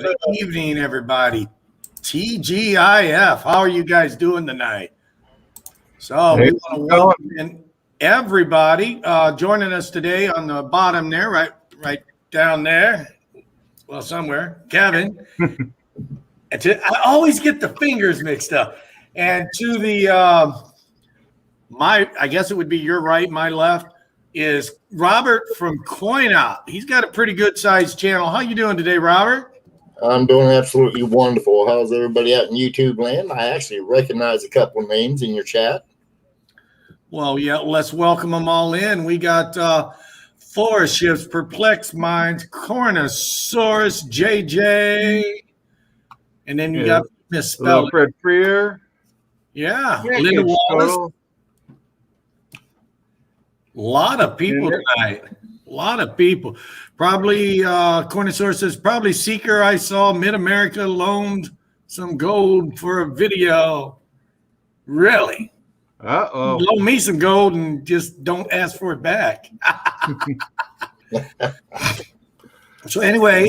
Good evening, everybody. TGIF. How are you guys doing tonight? So we want to welcome in everybody joining us today on the bottom there, right down there. Well, somewhere. Kevin. I always get the fingers mixed up. And to the I guess it would be your right, my left, is Robert from CoinOp. He's got a pretty good sized channel. How you doing today, Robert? I'm doing absolutely wonderful. How's everybody out in YouTube land? I actually recognize a couple of names in your chat. Well, yeah, let's welcome them all in. We got Forest Ships, Perplexed Minds, Cornosaurus, JJ, and then you got misspelled. Fred Freer. Yeah, Linda Wallace. A lot of people tonight. A lot of people. Probably Cornosaurus says probably Seeker. I saw Mid-America loaned some gold for a video. Really? Uh-oh. Loan me some gold and just don't ask for it back. So anyway,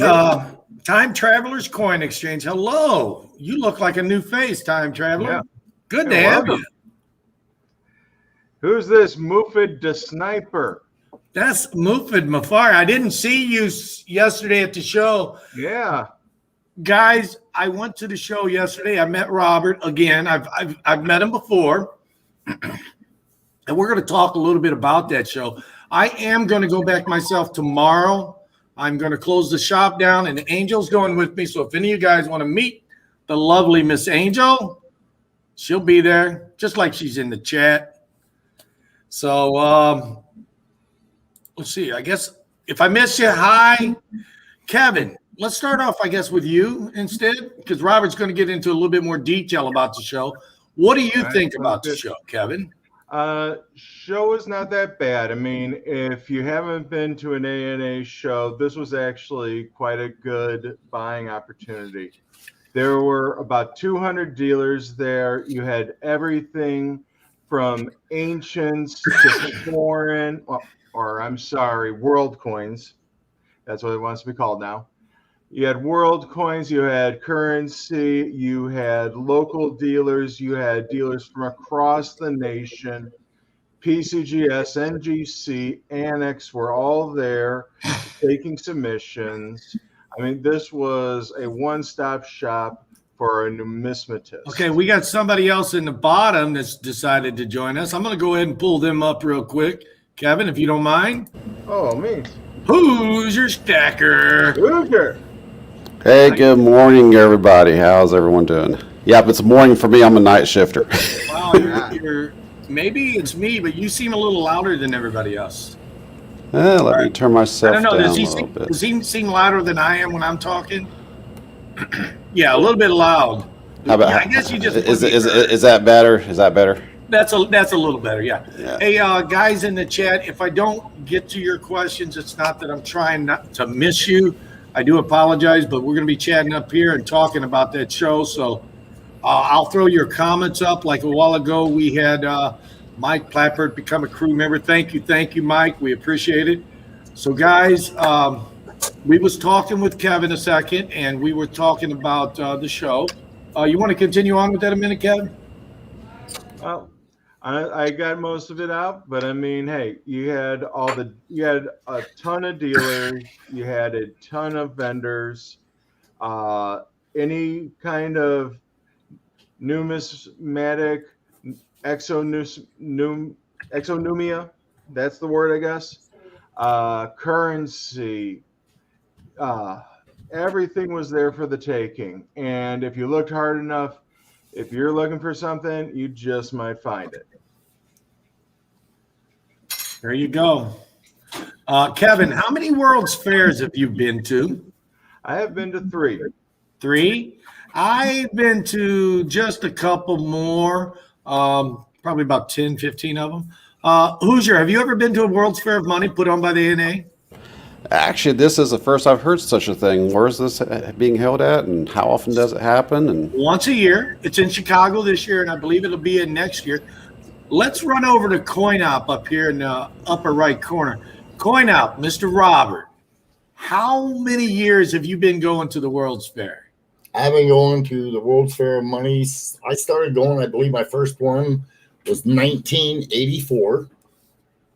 Time Travelers Coin Exchange. Hello. You look like a new face, Time Traveler. Yeah. Good to have you. Who's this Mufid the Sniper? That's Mufid Mafar. I didn't see you yesterday at the show. Yeah. Guys, I went to the show yesterday. I met Robert again. I've met him before. And we're going to talk a little bit about that show. I am going to go back myself tomorrow. I'm going to close the shop down, and Angel's going with me. So if any of you guys want to meet the lovely Miss Angel, she'll be there, just like she's in the chat. So let's see. I guess if I miss you, hi, Kevin. Let's start off, I guess, with you instead, because Robert's going to get into a little bit more detail about the show. What do you think about the show, Kevin? Show is not that bad. I mean, if you haven't been to an ANA show, this was actually quite a good buying opportunity. There were about 200 dealers there. You had everything from ancients to foreign, or I'm sorry, world coins. That's what it wants to be called now. You had world coins, you had currency, you had local dealers, you had dealers from across the nation. PCGS, NGC, Annex were all there taking submissions. I mean, this was a one-stop shop for a numismatist. Okay, we got somebody else in the bottom that's decided to join us. I'm going to go ahead and pull them up real quick. Kevin, if you don't mind. Oh, me. Who's your stacker? Hooger. Hey, good morning, everybody. How's everyone doing? Yep, it's morning for me. I'm a night shifter. Wow, maybe it's me, but you seem a little louder than everybody else. Let me turn myself down a little bit. Does he seem louder than I am when I'm talking? Yeah, a little bit loud. How about, I guess you just is that better? Is that better? That's a little better, yeah. Hey, guys in the chat, if I don't get to your questions, it's not that I'm trying not to miss you. I do apologize, but we're going to be chatting up here and talking about that show. So I'll throw your comments up. Like a while ago, we had Mike Plappert become a crew member. Thank you, Mike. We appreciate it. So, guys, we was talking with Kevin a second, and we were talking about the show. You want to continue on with that a minute, Kevin? Well, I got most of it out, but I mean, hey, you had a ton of dealers, you had a ton of vendors, any kind of numismatic exonumia, that's the word, I guess. Currency, everything was there for the taking. And if you looked hard enough, if you're looking for something, you just might find it. There you go. Kevin, how many World's Fairs have you been to? I have been to 3. 3? I've been to just a couple more, probably about 10, 15 of them. Hoosier, have you ever been to a World's Fair of Money put on by the ANA? Actually, this is the first I've heard such a thing. Where is this being held at, and how often does it happen? And once a year. It's in Chicago this year, and I believe it'll be in next year. Let's run over to CoinOp up here in the upper right corner. CoinOp, Mr. Robert, How many years have you been going to the World's Fair? I've been going to the World's Fair of Money. I started going, I believe my first one was 1984.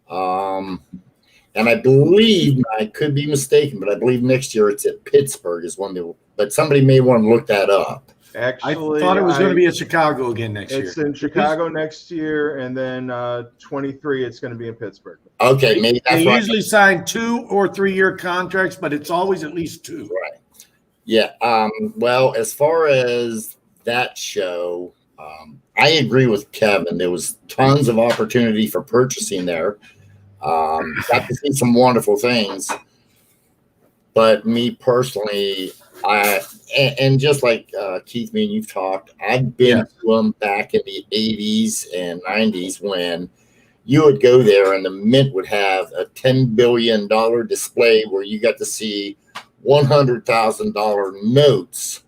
And I believe, I could be mistaken, but I believe next year it's at Pittsburgh is when they will, but somebody may want to look that up. Actually, I thought it was going to be at Chicago again next year. It's in Chicago next year, and then 23, it's going to be in Pittsburgh. Okay, maybe that's They right. usually sign 2 or 3 year contracts, but it's always at least 2. Right. Yeah. Well, as far as that show, I agree with Kevin. There was tons of opportunity for purchasing there. Got to see some wonderful things. But me personally, and just like Keith, me and you've talked, I've been to them back in the 80s and 90s when you would go there and the Mint would have a $10 billion display where you got to see $100,000 notes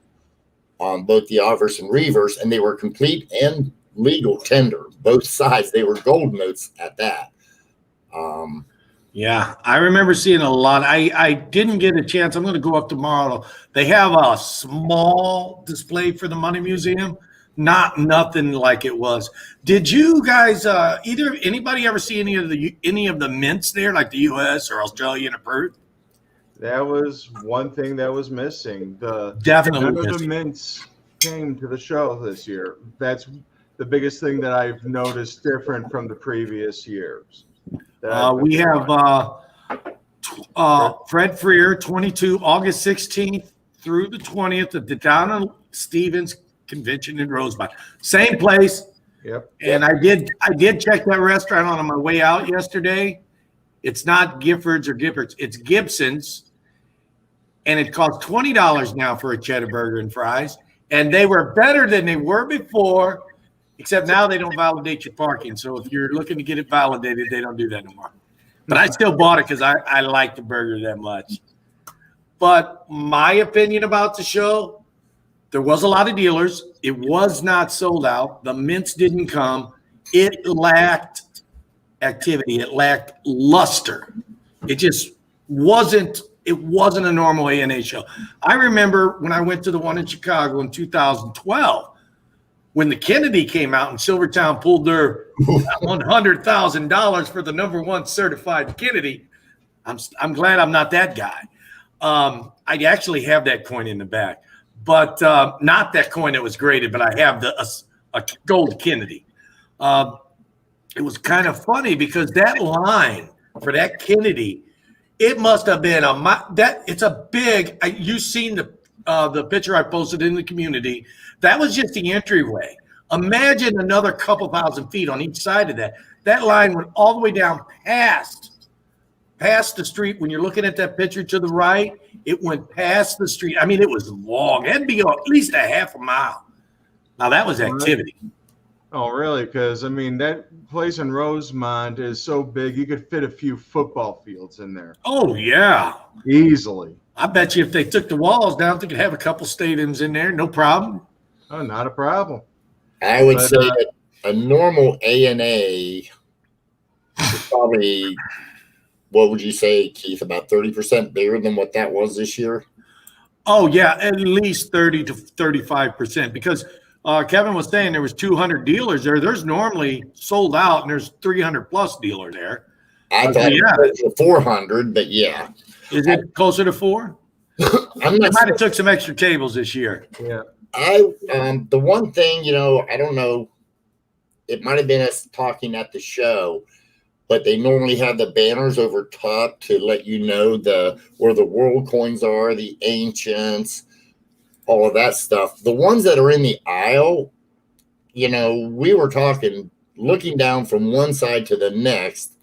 on both the obverse and reverse, and they were complete and legal tender, both sides. They were gold notes at that. Yeah, I remember seeing a lot. I didn't get a chance. I'm going to go up tomorrow. They have a small display for the Money Museum. Nothing like it was. Did you guys anybody ever see any of the mints there, like the U.S. or Australian or Perth? That was one thing that was missing. Definitely none of the mints came to the show this year. That's the biggest thing that I've noticed different from the previous years. We have Fred Freer, 22, August 16th through the 20th at the Donna Stevens Convention in Rosebud. Same place. Yep. And I did check that restaurant on my way out yesterday. It's not Giffords or Giffords. It's Gibson's. And it costs $20 now for a cheddar burger and fries. And they were better than they were before, except now they don't validate your parking. So if you're looking to get it validated, they don't do that no more. But I still bought it because I like the burger that much. But my opinion about the show, there was a lot of dealers. It was not sold out. The mints didn't come. It lacked activity. It lacked luster. It just wasn't a normal A&A show. I remember when I went to the one in Chicago in 2012, when the Kennedy came out and Silvertown pulled their $100,000 for the #1 certified Kennedy. I'm glad I'm not that guy. I actually have that coin in the back, but not that coin that was graded, but I have a gold Kennedy. It was kind of funny because that line for that Kennedy, it must have been it's a big. You've seen the picture I posted in the community. That was just the entryway. Imagine another couple thousand feet on each side of that. That line went all the way down past the street. When you're looking at that picture to the right, it went past the street. I mean, it was long. It had to be at least a half a mile. Now that was activity. Oh, really? Because, I mean, that place in Rosemont is so big, you could fit a few football fields in there. Oh, yeah. Easily. I bet you if they took the walls down, they could have a couple stadiums in there. No problem. Oh, not a problem. I would say that a normal A&A is probably, what would you say, Keith, about 30% bigger than what that was this year? Oh, yeah, at least 30 to 35%, because Kevin was saying there was 200 dealers there. There's normally sold out, and there's 300 plus dealers there. I thought it was 400, but yeah. Is it closer to 4? I might have took some extra tables this year. Yeah. The one thing, I don't know, it might have been us talking at the show, but they normally have the banners over top to let you know where the world coins are, the ancients, all of that stuff. The ones that are in the aisle, we were talking, looking down from one side to the next,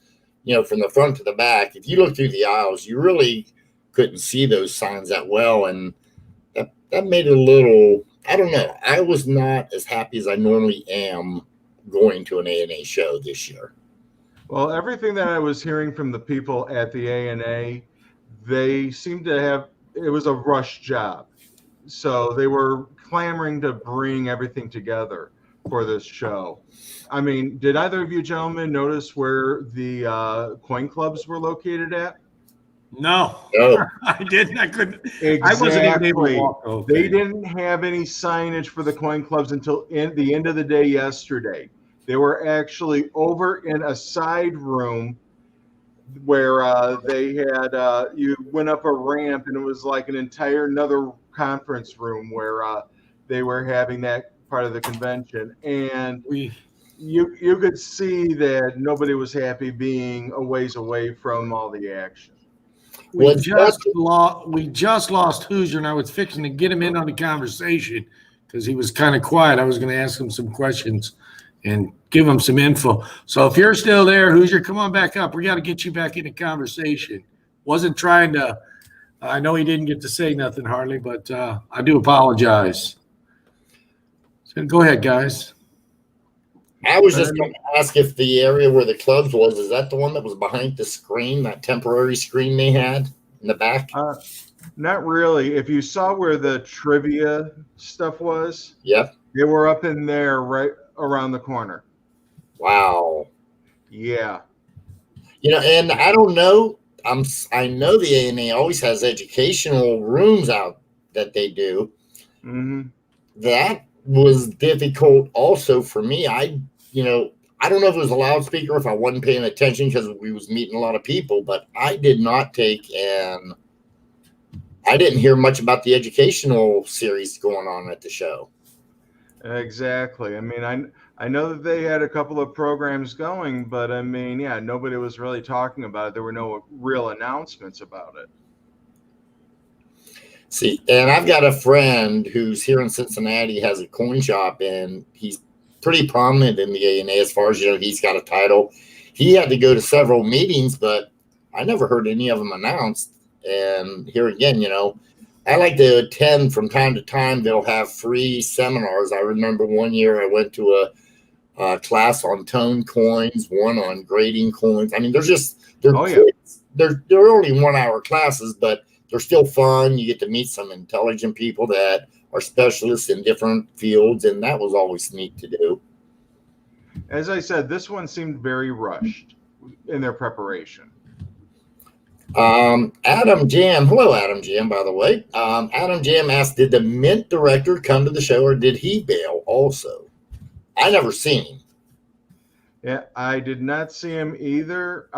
from the front to the back. If you look through the aisles, you really couldn't see those signs that well. And that made it a little, I don't know. I was not as happy as I normally am going to an A&A show this year. Well, everything that I was hearing from the people at the A&A, they seemed to have, it was a rush job. So they were clamoring to bring everything together for this show. I mean, did either of you gentlemen notice where the coin clubs were located at? No, No. I didn't. I couldn't. Exactly. I wasn't even able to walk. Okay. They didn't have any signage for the coin clubs until the end of the day yesterday. They were actually over in a side room where they had you went up a ramp, and it was like an entire another conference room where they were having that part of the convention, and We you could see that nobody was happy being a ways away from all the action. we just lost Hoosier, and I was fixing to get him in on the conversation because he was kind of quiet. I was going to ask him some questions and give him some info. So if you're still there, Hoosier, come on back up. We got to get you back in the conversation. Wasn't trying to. I know he didn't get to say nothing hardly, but I do apologize. So go ahead, guys. I was just going to ask if the area where the clubs was, is that the one that was behind the screen, that temporary screen they had in the back? Not really. If you saw where the trivia stuff was, Yep. they were up in there right around the corner. Wow. Yeah. And I don't know. I know the ANA always has educational rooms out that they do. Mm-hmm. That was difficult also for me. I don't know if it was a loudspeaker, if I wasn't paying attention because we was meeting a lot of people, but I did not I didn't hear much about the educational series going on at the show. Exactly. I mean, I know that they had a couple of programs going, but I mean, yeah, nobody was really talking about it. There were no real announcements about it. See, and I've got a friend who's here in Cincinnati, has a coin shop, and he's pretty prominent in the ANA as far as, he's got a title. He had to go to several meetings, but I never heard any of them announced. And here again, I like to attend from time to time. They'll have free seminars. I remember one year I went to a class on tone coins, one on grading coins. I mean, they're only 1 hour classes, but they're still fun. You get to meet some intelligent people that are specialists in different fields, and that was always neat to do. As I said, this one seemed very rushed in their preparation. Adam Jam, hello Adam Jam, by the way. Adam Jam asked, did the Mint director come to the show, or did he bail also? I never seen him. Yeah, I did not see him either.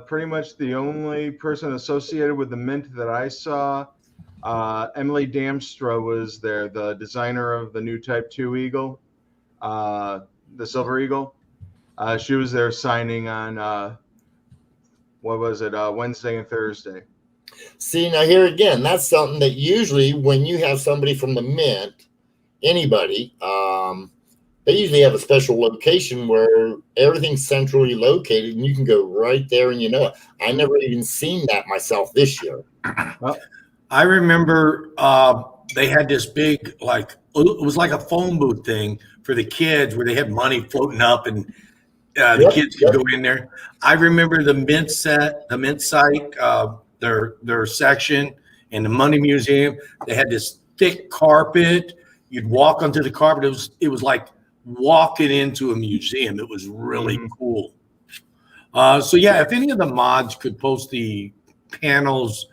Pretty much the only person associated with the Mint that I saw, Emily Damstra was there, the designer of the new Type 2 Eagle, the Silver Eagle. She was there signing on, Wednesday and Thursday. See, now here again, that's something that usually when you have somebody from the Mint, anybody, they usually have a special location where everything's centrally located and you can go right there and I never even seen that myself this year. Well, I remember they had this big, it was like a phone booth thing for the kids where they had money floating up and the kids could go in there. I remember the Mint site, their section in the Money Museum. They had this thick carpet. You'd walk onto the carpet. It was like walking into a museum. It was really cool. So yeah, if any of the mods could post the channels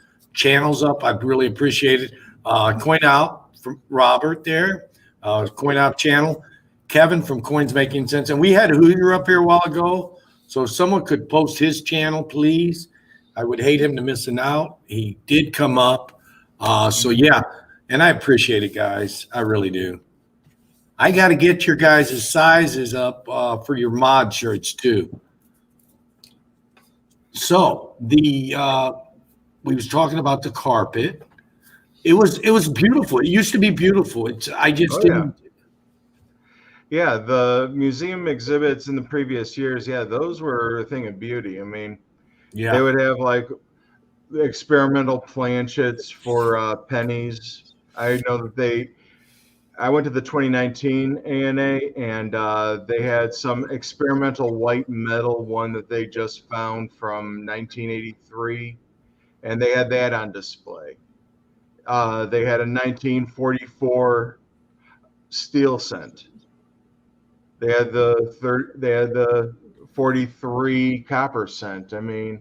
up, I'd really appreciate it. Coin Out from Robert there, Coin Out channel. Kevin from Coins Making Sense. And we had Hoosier up here a while ago. So if someone could post his channel, please. I would hate him to missing out. He did come up. So yeah, and I appreciate it, guys. I really do. I got to get your guys' sizes up for your mod shirts too. So we was talking about the carpet. It was beautiful. It used to be beautiful. Didn't. Yeah, the museum exhibits in the previous years, those were a thing of beauty. I mean, they would have like experimental planchets for pennies. I know that I went to the 2019 ANA and they had some experimental white metal one that they just found from 1983, and they had that on display. They had a 1944 steel cent. They had the 43 copper cent. I mean,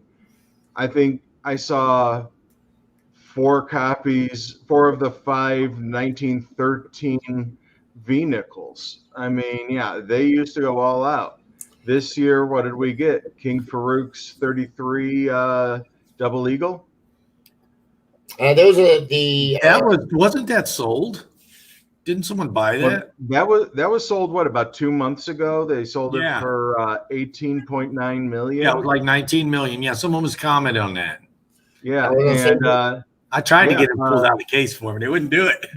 I think I saw 4 of the 5 1913 V-nickels. I mean, yeah, they used to go all out. This year, what did we get? King Farouk's 33 Double Eagle. Those are the. Wasn't that sold? Didn't someone buy that? That was sold about 2 months ago. They sold it for 18.9 million. Yeah, it was like 19 million. Yeah, someone was commenting on that. Yeah, and I tried to get him pulled out of the case for me. They wouldn't do it.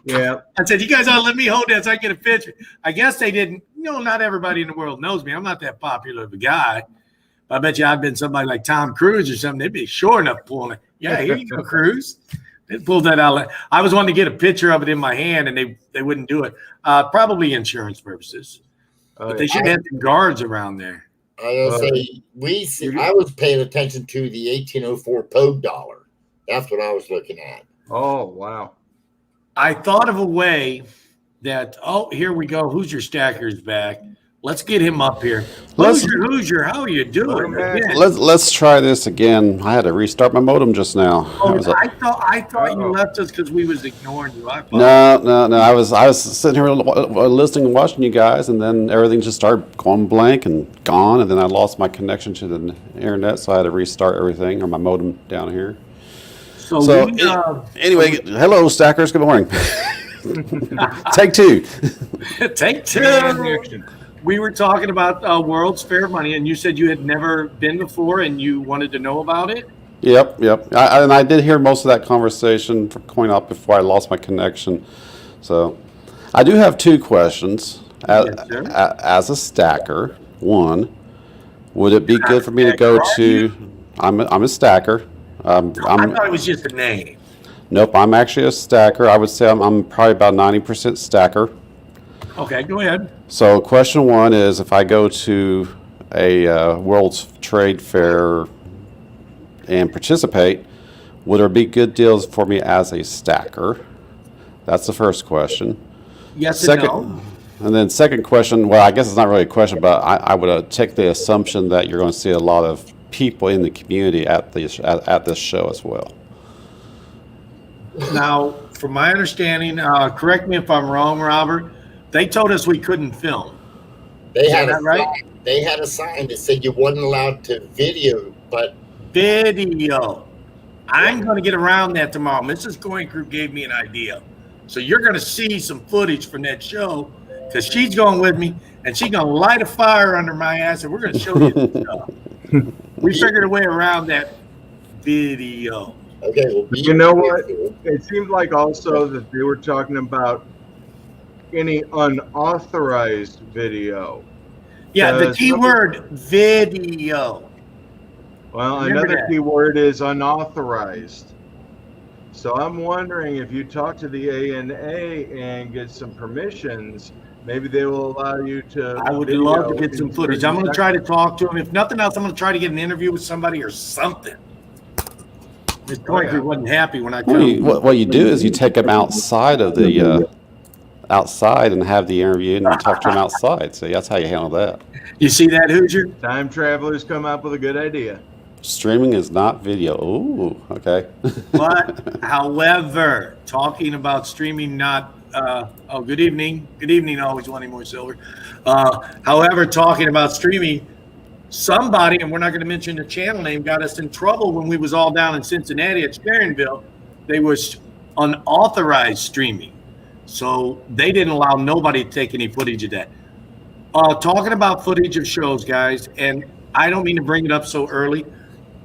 Yeah. I said, you guys ought to let me hold that so I can get a picture. I guess they didn't. Not everybody in the world knows me. I'm not that popular of a guy. But I bet you I've been somebody like Tom Cruise or something. They'd be sure enough pulling it. Yeah, here you go, Cruise. They pulled that out. I was wanting to get a picture of it in my hand, and they wouldn't do it. Probably insurance purposes. But they should have some guards around there. I was say I was paying attention to the 1804 Pogue dollar. That's what I was looking at. Oh wow! I thought of a way that. Oh, here we go. Hoosier Stacker's back. Let's get him up here. Hoosier, how are you doing? Let's try this again. I had to restart my modem just now. I thought you left us because we was ignoring you. No. I was sitting here listening and watching you guys, and then everything just started going blank and gone, and then I lost my connection to the internet, so I had to restart everything, or my modem down here. Anyway, hello, Stackers. Good morning. Take two. Take two. We were talking about World's Fair Money, and you said you had never been before and you wanted to know about it? Yep. And I did hear most of that conversation going up before I lost my connection. So I do have two questions. As a stacker, one, would it be good for me to go to... I'm a stacker. I thought it was just a name. Nope, I'm actually a stacker. I would say I'm probably about 90% stacker. Okay, go ahead. So question one is, if I go to a World's Trade Fair and participate, would there be good deals for me as a stacker? That's the first question. Yes and no. And then second question, well, I guess it's not really a question, but I would take the assumption that you're going to see a lot of people in the community at this show as well. Now, from my understanding, correct me if I'm wrong, Robert, they told us we couldn't film. They had a sign that said you wasn't allowed to video, but video. I'm going to get around that tomorrow. Mrs. Going Crew gave me an idea. So you're going to see some footage from that show because she's going with me and she's going to light a fire under my ass and we're going to show you the stuff. We figured a way around that video. Okay, well, you know what? It seemed like also that they were talking about any unauthorized video. Yeah, the key word, video. Well, another key word is unauthorized. So I'm wondering if you talk to the ANA and get some permissions, maybe they will allow you to. I would love to get some footage. I'm going to try to talk to them. If nothing else, I'm going to try to get an interview with somebody or something. Miss Coiker wasn't happy when I told him. What you do is you take them outside of the outside and have the interview and talk to them outside. So that's how you handle that. You see that, Hoosier? Time travelers come up with a good idea. Streaming is not video. Ooh, okay. But, however, talking about streaming, not. Good evening. Good evening. Always wanting more silver. However, talking about streaming. Somebody, and we're not going to mention the channel name, got us in trouble when we was all down in Cincinnati at Sharonville. They was unauthorized streaming. So they didn't allow nobody to take any footage of that. Talking about footage of shows, guys, and I don't mean to bring it up so early.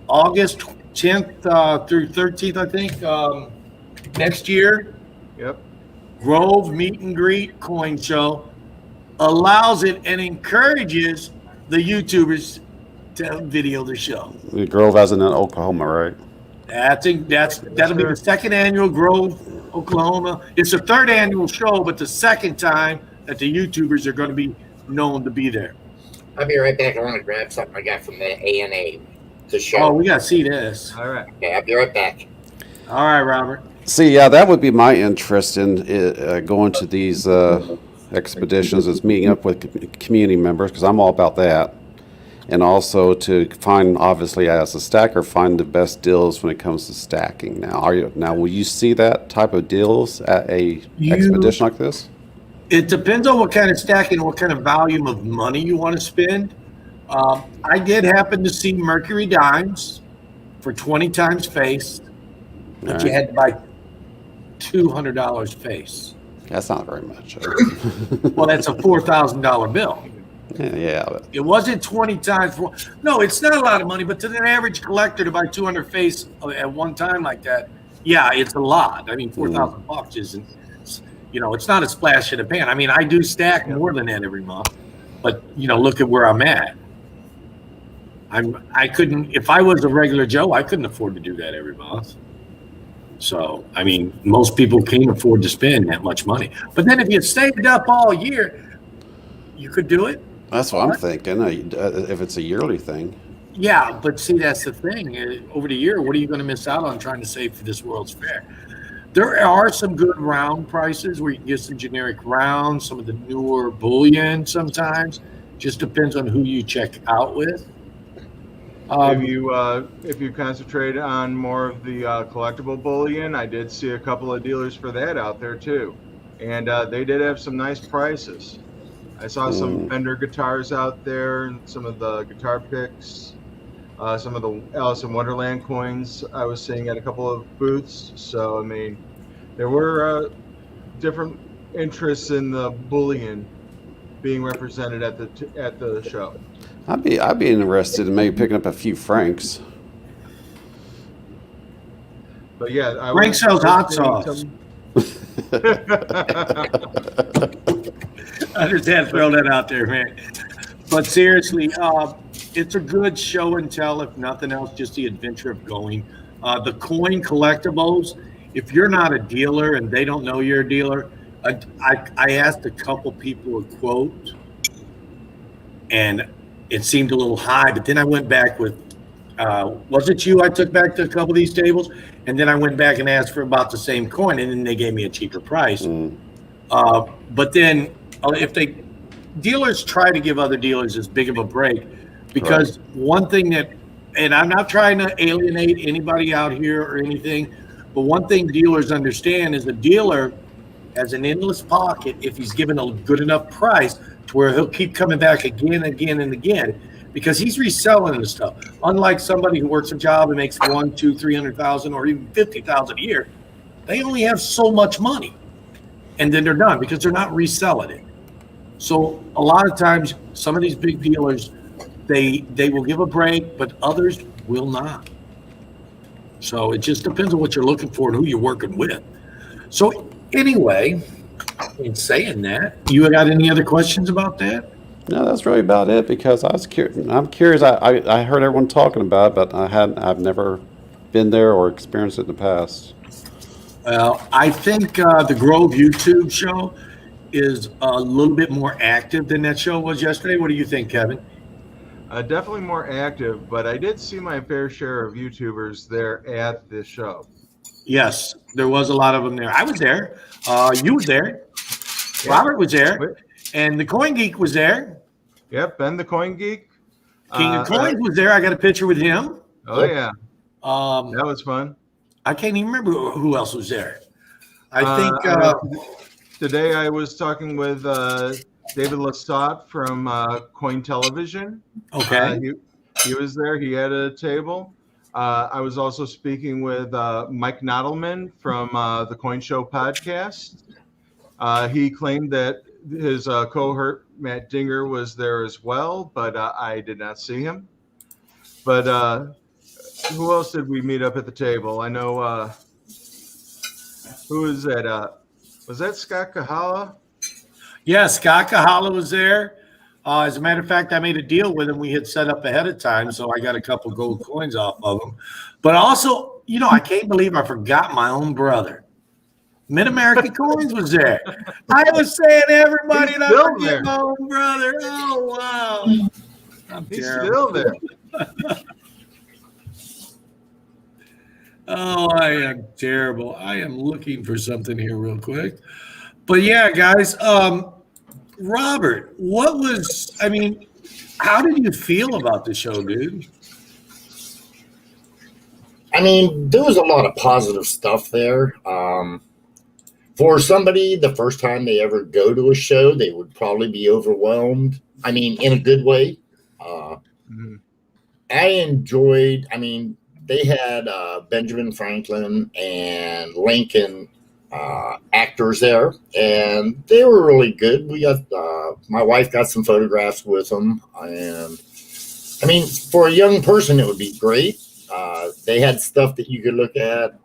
August 10th through 13th, I think, next year. Yep. Grove Meet and Greet Coin Show allows it and encourages the YouTubers to video the show. The Grove has it in Oklahoma, right? That'll be the second annual Grove, Oklahoma. It's the third annual show, but the second time that the YouTubers are going to be known to be there. I'll be right back. I want to grab something I got from the ANA to show. Oh, we got to see this. All right. Okay, I'll be right back. All right, Robert. See, yeah, that would be my interest in going to these expeditions, is meeting up with community members, because I'm all about that. and also to find, obviously, as a stacker, find the best deals when it comes to stacking. Now, will you see that type of deals at a expedition like this? It depends on what kind of stacking, what kind of volume of money you want to spend. I did happen to see Mercury dimes for 20 times face, but you had to buy $200 face. That's not very much. Well, that's a $4,000 bill. Yeah. It wasn't 20 times. No, it's not a lot of money, but to an average collector to buy 200 face at one time like that, yeah, it's a lot. I mean, $4,000 isn't, it's not a splash in the pan. I mean, I do stack more than that every month, but look at where I'm at. I couldn't, if I was a regular Joe, I couldn't afford to do that every month. So, I mean, most people can't afford to spend that much money. But then if you saved up all year, you could do it. That's what I'm thinking, if it's a yearly thing. Yeah, but see, that's the thing. Over the year, what are you going to miss out on trying to save for this World's Fair? There are some good round prices where you can get some generic rounds, some of the newer bullion sometimes. Just depends on who you check out with. If you concentrate on more of the collectible bullion, I did see a couple of dealers for that out there too, and they did have some nice prices. I saw some Fender guitars out there, and some of the guitar picks, some of the Alice in Wonderland coins I was seeing at a couple of booths. So I mean, there were different interests in the bullion being represented at the show. I'd be interested in maybe picking up a few Franks. But yeah, Frank sells hot sauce. I just had to throw that out there, man. But seriously, it's a good show and tell, if nothing else, just the adventure of going. The coin collectibles, if you're not a dealer and they don't know you're a dealer, I asked a couple people a quote, and it seemed a little high, but then I went back with, was it you I took back to a couple of these tables? And then I went back and asked for about the same coin, and then they gave me a cheaper price. But then dealers try to give other dealers as big of a break, because one thing that, and I'm not trying to alienate anybody out here or anything, but one thing dealers understand is a dealer has an endless pocket if he's given a good enough price to where he'll keep coming back again, and again, because he's reselling the stuff. Unlike somebody who works a job and makes $100,000, $200,000, $300,000, or even $50,000 a year, they only have so much money, and then they're done because they're not reselling it. So a lot of times, some of these big dealers, they will give a break, but others will not. So it just depends on what you're looking for and who you're working with. So anyway, in saying that, you got any other questions about that? No, that's really about it, because I'm curious. I heard everyone talking about it, but I've never been there or experienced it in the past. Well, I think the Grove YouTube show is a little bit more active than that show was yesterday. What do you think, Kevin? Definitely more active, but I did see my fair share of YouTubers there at this show. Yes, there was a lot of them there. I was there. You were there. Yeah. Robert was there. And the Coin Geek was there. Yep, Ben the Coin Geek. King of Coins was there. I got a picture with him. Oh, yeah. That was fun. I can't even remember who else was there. I think today I was talking with David Lestat from Coin Television. Okay. He was there. He had a table. I was also speaking with Mike Nodelman from the Coin Show podcast. He claimed that his cohort, Matt Dinger, was there as well, but I did not see him. But who else did we meet up at the table? I know, who was that? Was that Scott Kahala? Yeah, Scott Kahala was there. As a matter of fact, I made a deal with him. We had set up ahead of time, so I got a couple gold coins off of him. But also, I can't believe I forgot my own brother. Mid-American Coins was there. I was saying everybody, and I forget my own brother. Oh, wow. He's still there. Oh, I am terrible. I am looking for something here real quick. But yeah, guys, Robert, How did you feel about the show, dude? I mean, there was a lot of positive stuff there. For somebody, the first time they ever go to a show, they would probably be overwhelmed. I mean, in a good way. I enjoyed, I mean, they had Benjamin Franklin and Lincoln actors there, and they were really good. We got, my wife got some photographs with them, and I mean, for a young person, it would be great. They had stuff that you could look at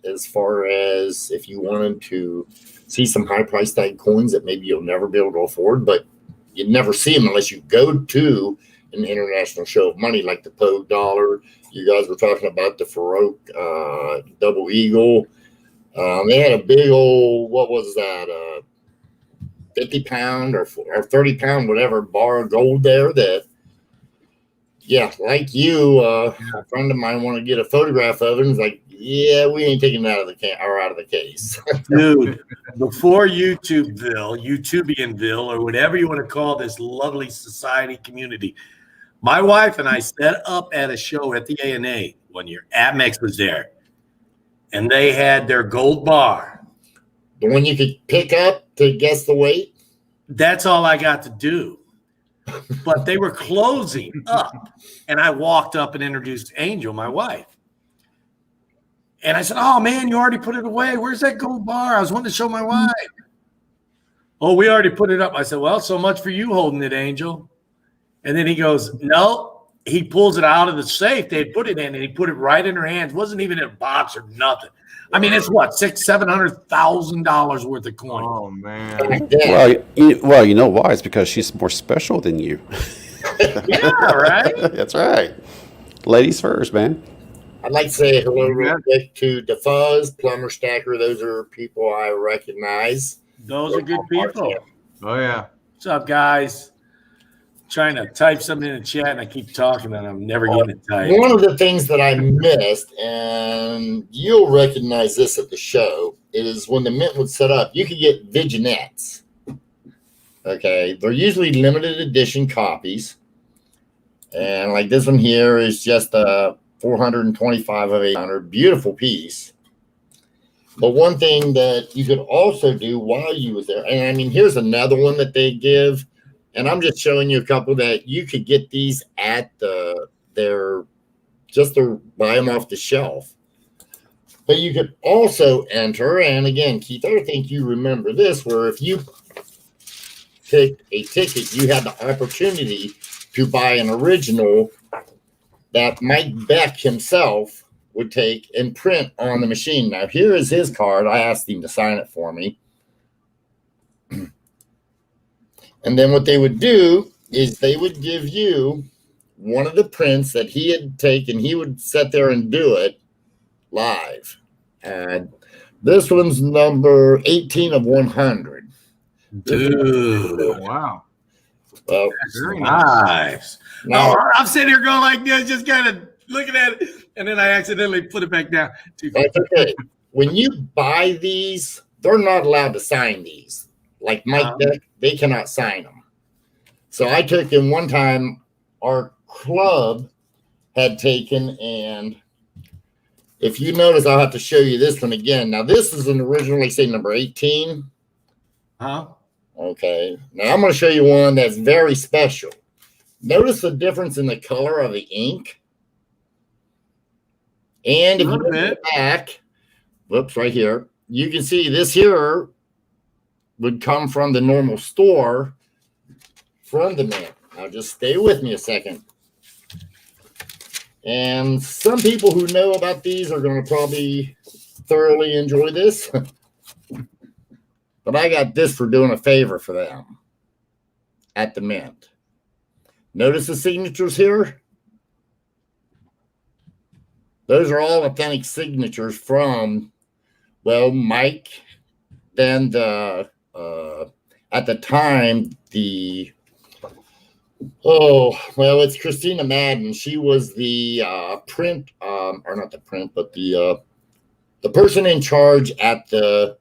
as far as if you wanted to see some high price tag coins that maybe you'll never be able to afford, but you'd never see them unless you go to an international show of money like the Pogue Dollar. You guys were talking about the Farouk Double Eagle. They had a big old, what was that, 50 pound or 30 pound, whatever, bar of gold there that, yeah, like you, a friend of mine wanted to get a photograph of it, and it's like, yeah, we ain't taking that out of the case. Dude, before YouTubianville, or whatever you want to call this lovely society community, my wife and I set up at a show at the ANA one year. Amex was there, and they had their gold bar. The one you could pick up to guess the weight? That's all I got to do. But they were closing up, and I walked up and introduced Angel, my wife. And I said, "Oh, man, you already put it away. Where's that gold bar? I was wanting to show my wife." "Oh, we already put it up." I said, "Well, so much for you holding it, Angel." And then he goes, "No." He pulls it out of the safe they put it in, and he put it right in her hands. Wasn't even in a box or nothing. I mean, it's what, $600,000-$700,000 worth of coin. Oh man. Well, you know why? It's because she's more special than you. Yeah, right. That's right. Ladies first, man. I'd like to say hello real quick to DeFuzz, Plumber Stacker. Those are people I recognize. Those are good people. Oh yeah. What's up, guys? Trying to type something in the chat, and I keep talking, and I'm never getting it typed. One of the things that I missed, and you'll recognize this at the show, is when the mint would set up, you could get vignettes. Okay, they're usually limited edition copies, and like this one here is just a 425 of 800, beautiful piece. But one thing that you could also do while you was there, and I mean, here's another one that they give. And I'm just showing you a couple that you could get these at just to buy them off the shelf. But you could also enter, and again, Keith, I think you remember this, where if you picked a ticket, you had the opportunity to buy an original that Mike Beck himself would take and print on the machine. Now, here is his card. I asked him to sign it for me. And then what they would do is they would give you one of the prints that he had taken. He would sit there and do it live. And this one's number 18 of 100. Dude. Wow. Well, Very nice. Now, I'm sitting here going like this, just kind of looking at it, and then I accidentally put it back down. that's okay. When you buy these, they're not allowed to sign these. Like Mike Beck, they cannot sign them. So I took in one time, our club had taken, and if you notice, I'll have to show you this one again. Now, this is an originally, say, number 18. Okay. Now, I'm going to show you one that's very special. Notice the difference in the color of the ink. And if you look at the back, whoops, right here, you can see this here would come from the normal store from the mint. Now just stay with me a second. And some people who know about these are going to probably thoroughly enjoy this. But I got this for doing a favor for them at the mint. Notice the signatures here? Those are all authentic signatures from, well, Mike, then the at the time, it's Christina Madden. She was the print, or not the print, but the person in charge at the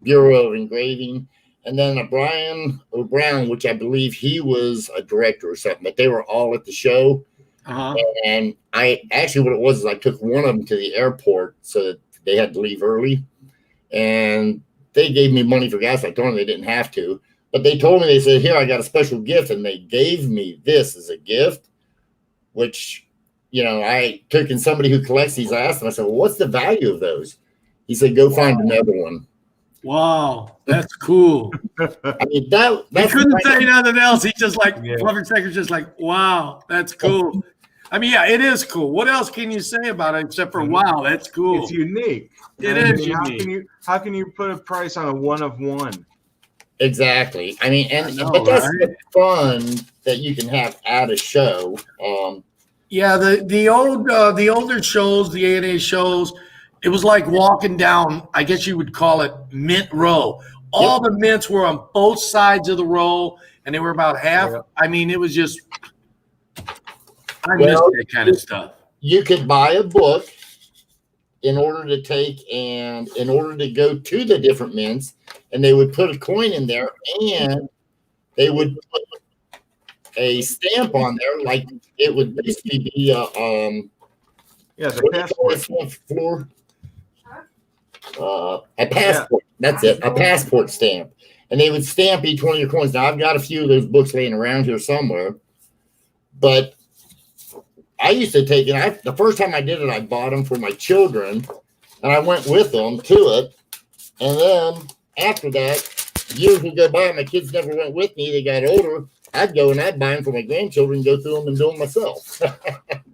Bureau of Engraving. and then a Brian O'Brown, which I believe he was a director or something, but they were all at the show. Uh-huh. And I actually, what it was is I took one of them to the airport so that they had to leave early, and they gave me money for gas. I told them they didn't have to, but they told me, they said, here, I got a special gift, and they gave me this as a gift, which, I took in somebody who collects these. I asked him, I said, well, what's the value of those? He said, go find another one. Wow, that's cool. I mean, he couldn't say nothing else. He's just like, Perfect Secret's just like, wow, that's cool. I mean, yeah, it is cool. What else can you say about it except for wow, that's cool? It's unique. It is unique. How can you put a price on a one of one? Exactly. I mean, but that's the fun that you can have at a show. Yeah, the older shows, the A&A shows, it was like walking down, I guess you would call it Mint Row. All the mints were on both sides of the row, and they were about half. Yeah. I mean, it was just, I miss that kind of stuff. You could buy a book in order to go to the different mints, and they would put a coin in there, and they would put a stamp on there, like it would basically be the passport. A passport. Yeah. That's it. A passport stamp. And they would stamp each one of your coins. Now, I've got a few of those books laying around here somewhere. But I used to take it. The first time I did it, I bought them for my children. And I went with them to it. And then after that, years would go by. My kids never went with me. They got older. I'd go and I'd buy them for my grandchildren, go through them and do them myself.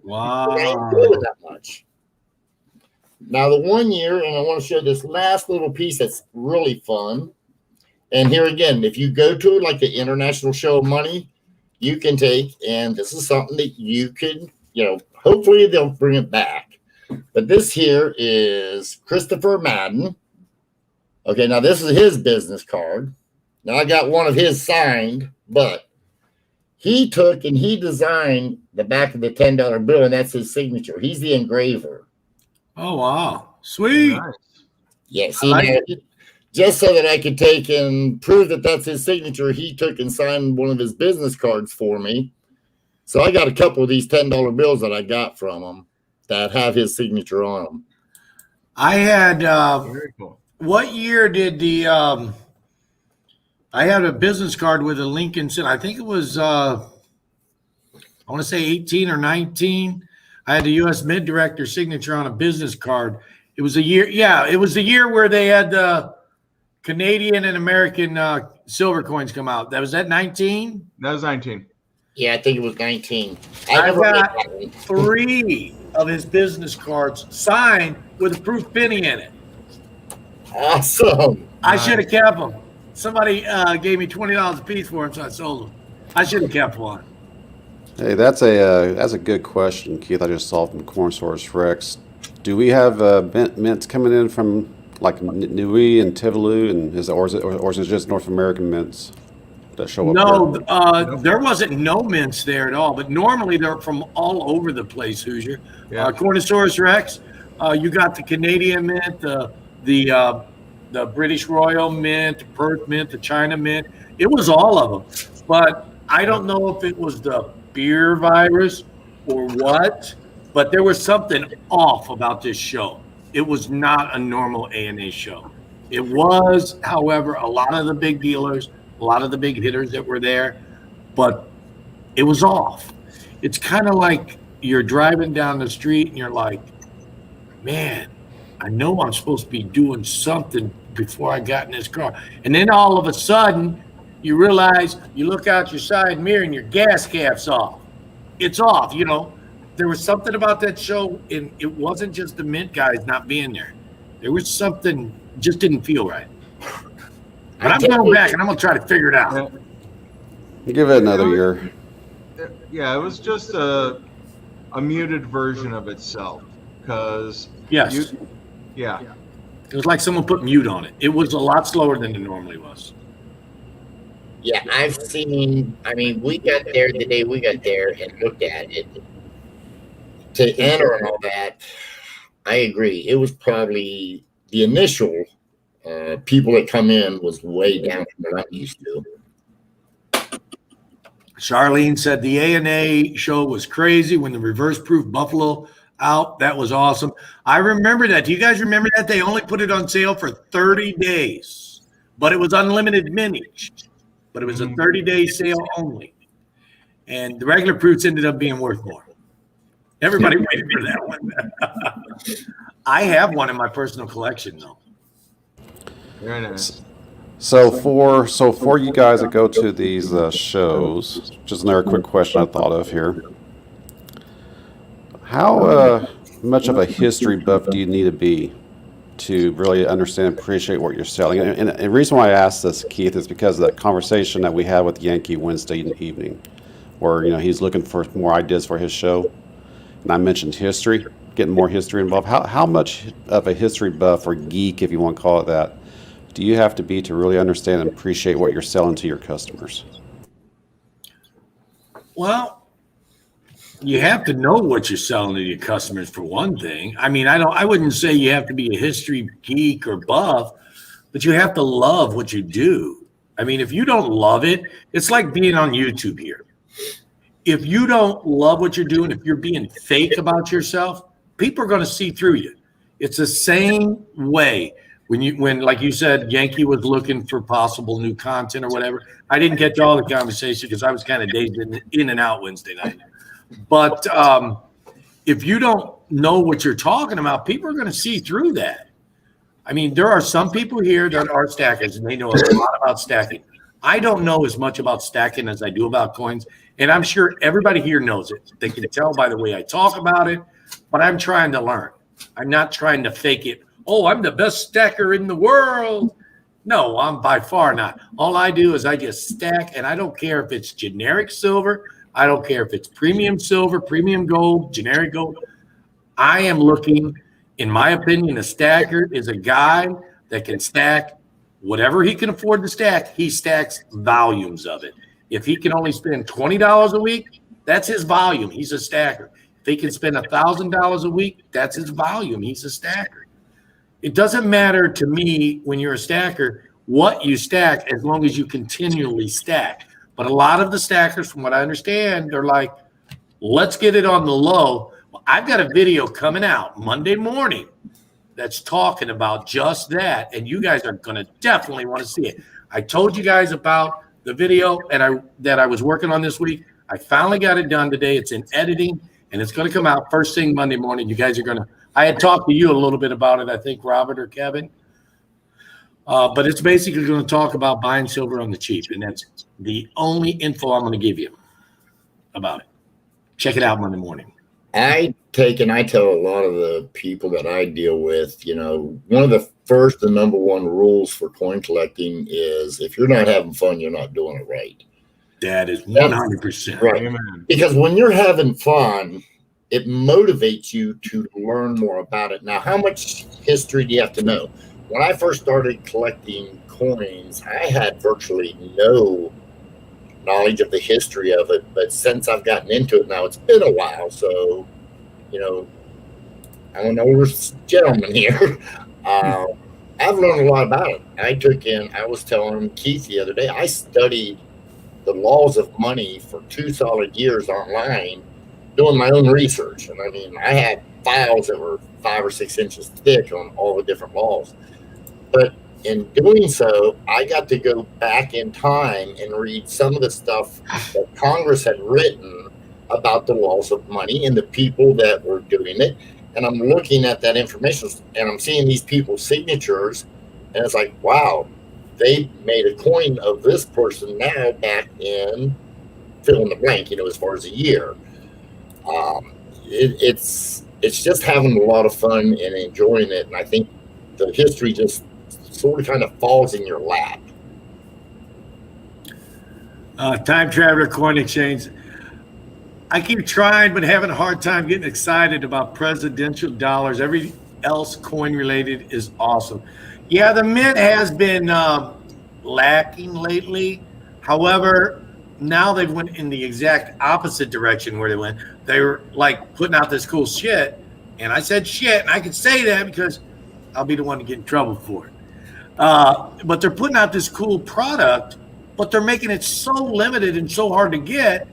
Wow. I didn't do it that much. Now, the one year, and I want to show this last little piece that's really fun. And here again, if you go to like the International Show of Money, you can take, and this is something that you can, hopefully they'll bring it back. But this here is Christopher Madden. Okay, now this is his business card. Now I got one of his signed, but he took and he designed the back of the $10 bill, and that's his signature. He's the engraver. Oh, wow. Sweet. Nice. Yes. Just so that I could take and prove that that's his signature, he took and signed one of his business cards for me. So I got a couple of these $10 bills that I got from him that have his signature on them. I had, very cool. What year did I had a business card with a Lincoln, I think it was, I want to say 18 or 19. I had the U.S. Mint Director signature on a business card. It was a year. Yeah, it was the year where they had the Canadian and American silver coins come out. Was that 19? That was 19. Yeah, I think it was 19. I got 3 of his business cards signed with a proof penny in it. Awesome. I should have kept them. Somebody gave me $20 a piece for them, so I sold them. I should have kept one. Hey, that's a good question, Keith. I just saw from Cornsource Rex. Do we have mints coming in from like Niue and Tuvalu, and or is it just North American mints that show up? No, there wasn't no mints there at all. But normally they're from all over the place, Hoosier. Yeah. Cornosaurus Rex. You got the Canadian mint, the British Royal Mint, the Perth Mint, the China Mint. It was all of them. But I don't know if it was the beer virus or what, but there was something off about this show. It was not a normal A&A show. It was, however, a lot of the big dealers, a lot of the big hitters that were there, but it was off. It's kind of like you're driving down the street and you're like, man, I know I'm supposed to be doing something before I got in this car. And then all of a sudden, you realize, you look out your side mirror and your gas cap's off. It's off, There was something about that show, and it wasn't just the Mint guys not being there. There was something just didn't feel right. But I'm going back, and I'm going to try to figure it out. Give it another year. Yeah, it was just a muted version of itself. Because yes. Yeah. It was like someone put mute on it. It was a lot slower than it normally was. Yeah, we got there the day we got there and looked at it. To enter and all that, I agree. It was probably the initial people that come in was way down from what I'm used to. Charlene said the A&A show was crazy when the reverse proof Buffalo out. That was awesome. I remember that. Do you guys remember that? They only put it on sale for 30 days, but it was unlimited minis. But it was a 30-day sale only. And the regular proofs ended up being worth more. Everybody waited for that one. I have one in my personal collection, though. Very nice. So for you guys that go to these shows, just another quick question I thought of here. How much of a history buff do you need to be to really understand and appreciate what you're selling? And the reason why I asked this, Keith, is because of that conversation that we had with Yankee Wednesday evening, where he's looking for more ideas for his show, and I mentioned history, getting more history involved. How much of a history buff or geek, if you want to call it that, do you have to be to really understand and appreciate what you're selling to your customers? Well, you have to know what you're selling to your customers for one thing. I mean, I wouldn't say you have to be a history geek or buff, but you have to love what you do. I mean, if you don't love it, it's like being on YouTube here. If you don't love what you're doing, if you're being fake about yourself, people are going to see through you. It's the same way when like you said, Yankee was looking for possible new content or whatever. I didn't catch all the conversation because I was kind of dazed in and out Wednesday night. But if you don't know what you're talking about, people are going to see through that. I mean, there are some people here that are stackers, and they know a lot about stacking. I don't know as much about stacking as I do about coins, and I'm sure everybody here knows it. They can tell by the way I talk about it, but I'm trying to learn. I'm not trying to fake it. Oh, I'm the best stacker in the world. No, I'm by far not. All I do is I just stack, and I don't care if it's generic silver. I don't care if it's premium silver, premium gold, generic gold. I am looking, in my opinion, a stacker is a guy that can stack whatever he can afford to stack. He stacks volumes of it. If he can only spend $20 a week, that's his volume. He's a stacker. If he can spend $1,000 a week, that's his volume. He's a stacker. It doesn't matter to me when you're a stacker what you stack as long as you continually stack. But a lot of the stackers, from what I understand, they're like, let's get it on the low. Well, I've got a video coming out Monday morning that's talking about just that, and you guys are going to definitely want to see it. I told you guys about the video that I was working on this week. I finally got it done today. It's in editing, and it's going to come out first thing Monday morning. You guys are going to – I had talked to you a little bit about it, I think, Robert or Kevin. But it's basically going to talk about buying silver on the cheap, and that's the only info I'm going to give you about it. Check it out Monday morning. I tell a lot of the people that I deal with, one of the first and number one rules for coin collecting is if you're not having fun, you're not doing it right. That is 100%. Right. Amen. Because when you're having fun, it motivates you to learn more about it. Now, how much history do you have to know? When I first started collecting coins, I had virtually no knowledge of the history of it. But since I've gotten into it now, it's been a while. So, I'm an older gentleman here. I've learned a lot about it. I was telling Keith the other day, I studied the laws of money for 2 solid years online, doing my own research. And I mean, I had files that were 5 or 6 inches thick on all the different laws. But in doing so, I got to go back in time and read some of the stuff that Congress had written about the laws of money and the people that were doing it. And I'm looking at that information and I'm seeing these people's signatures. And it's like, wow, they made a coin of this person now back in fill in the blank, as far as a year. It's just having a lot of fun and enjoying it. And I think the history just sort of kind of falls in your lap. Time Traveler Coin Exchange. I keep trying, but having a hard time getting excited about presidential dollars. Every else coin related is awesome. Yeah, the mint has been lacking lately. However, now they went in the exact opposite direction where they went. They were like putting out this cool shit. And I said shit, and I can say that because I'll be the one to get in trouble for it. But they're putting out this cool product, but they're making it so limited and so hard to get.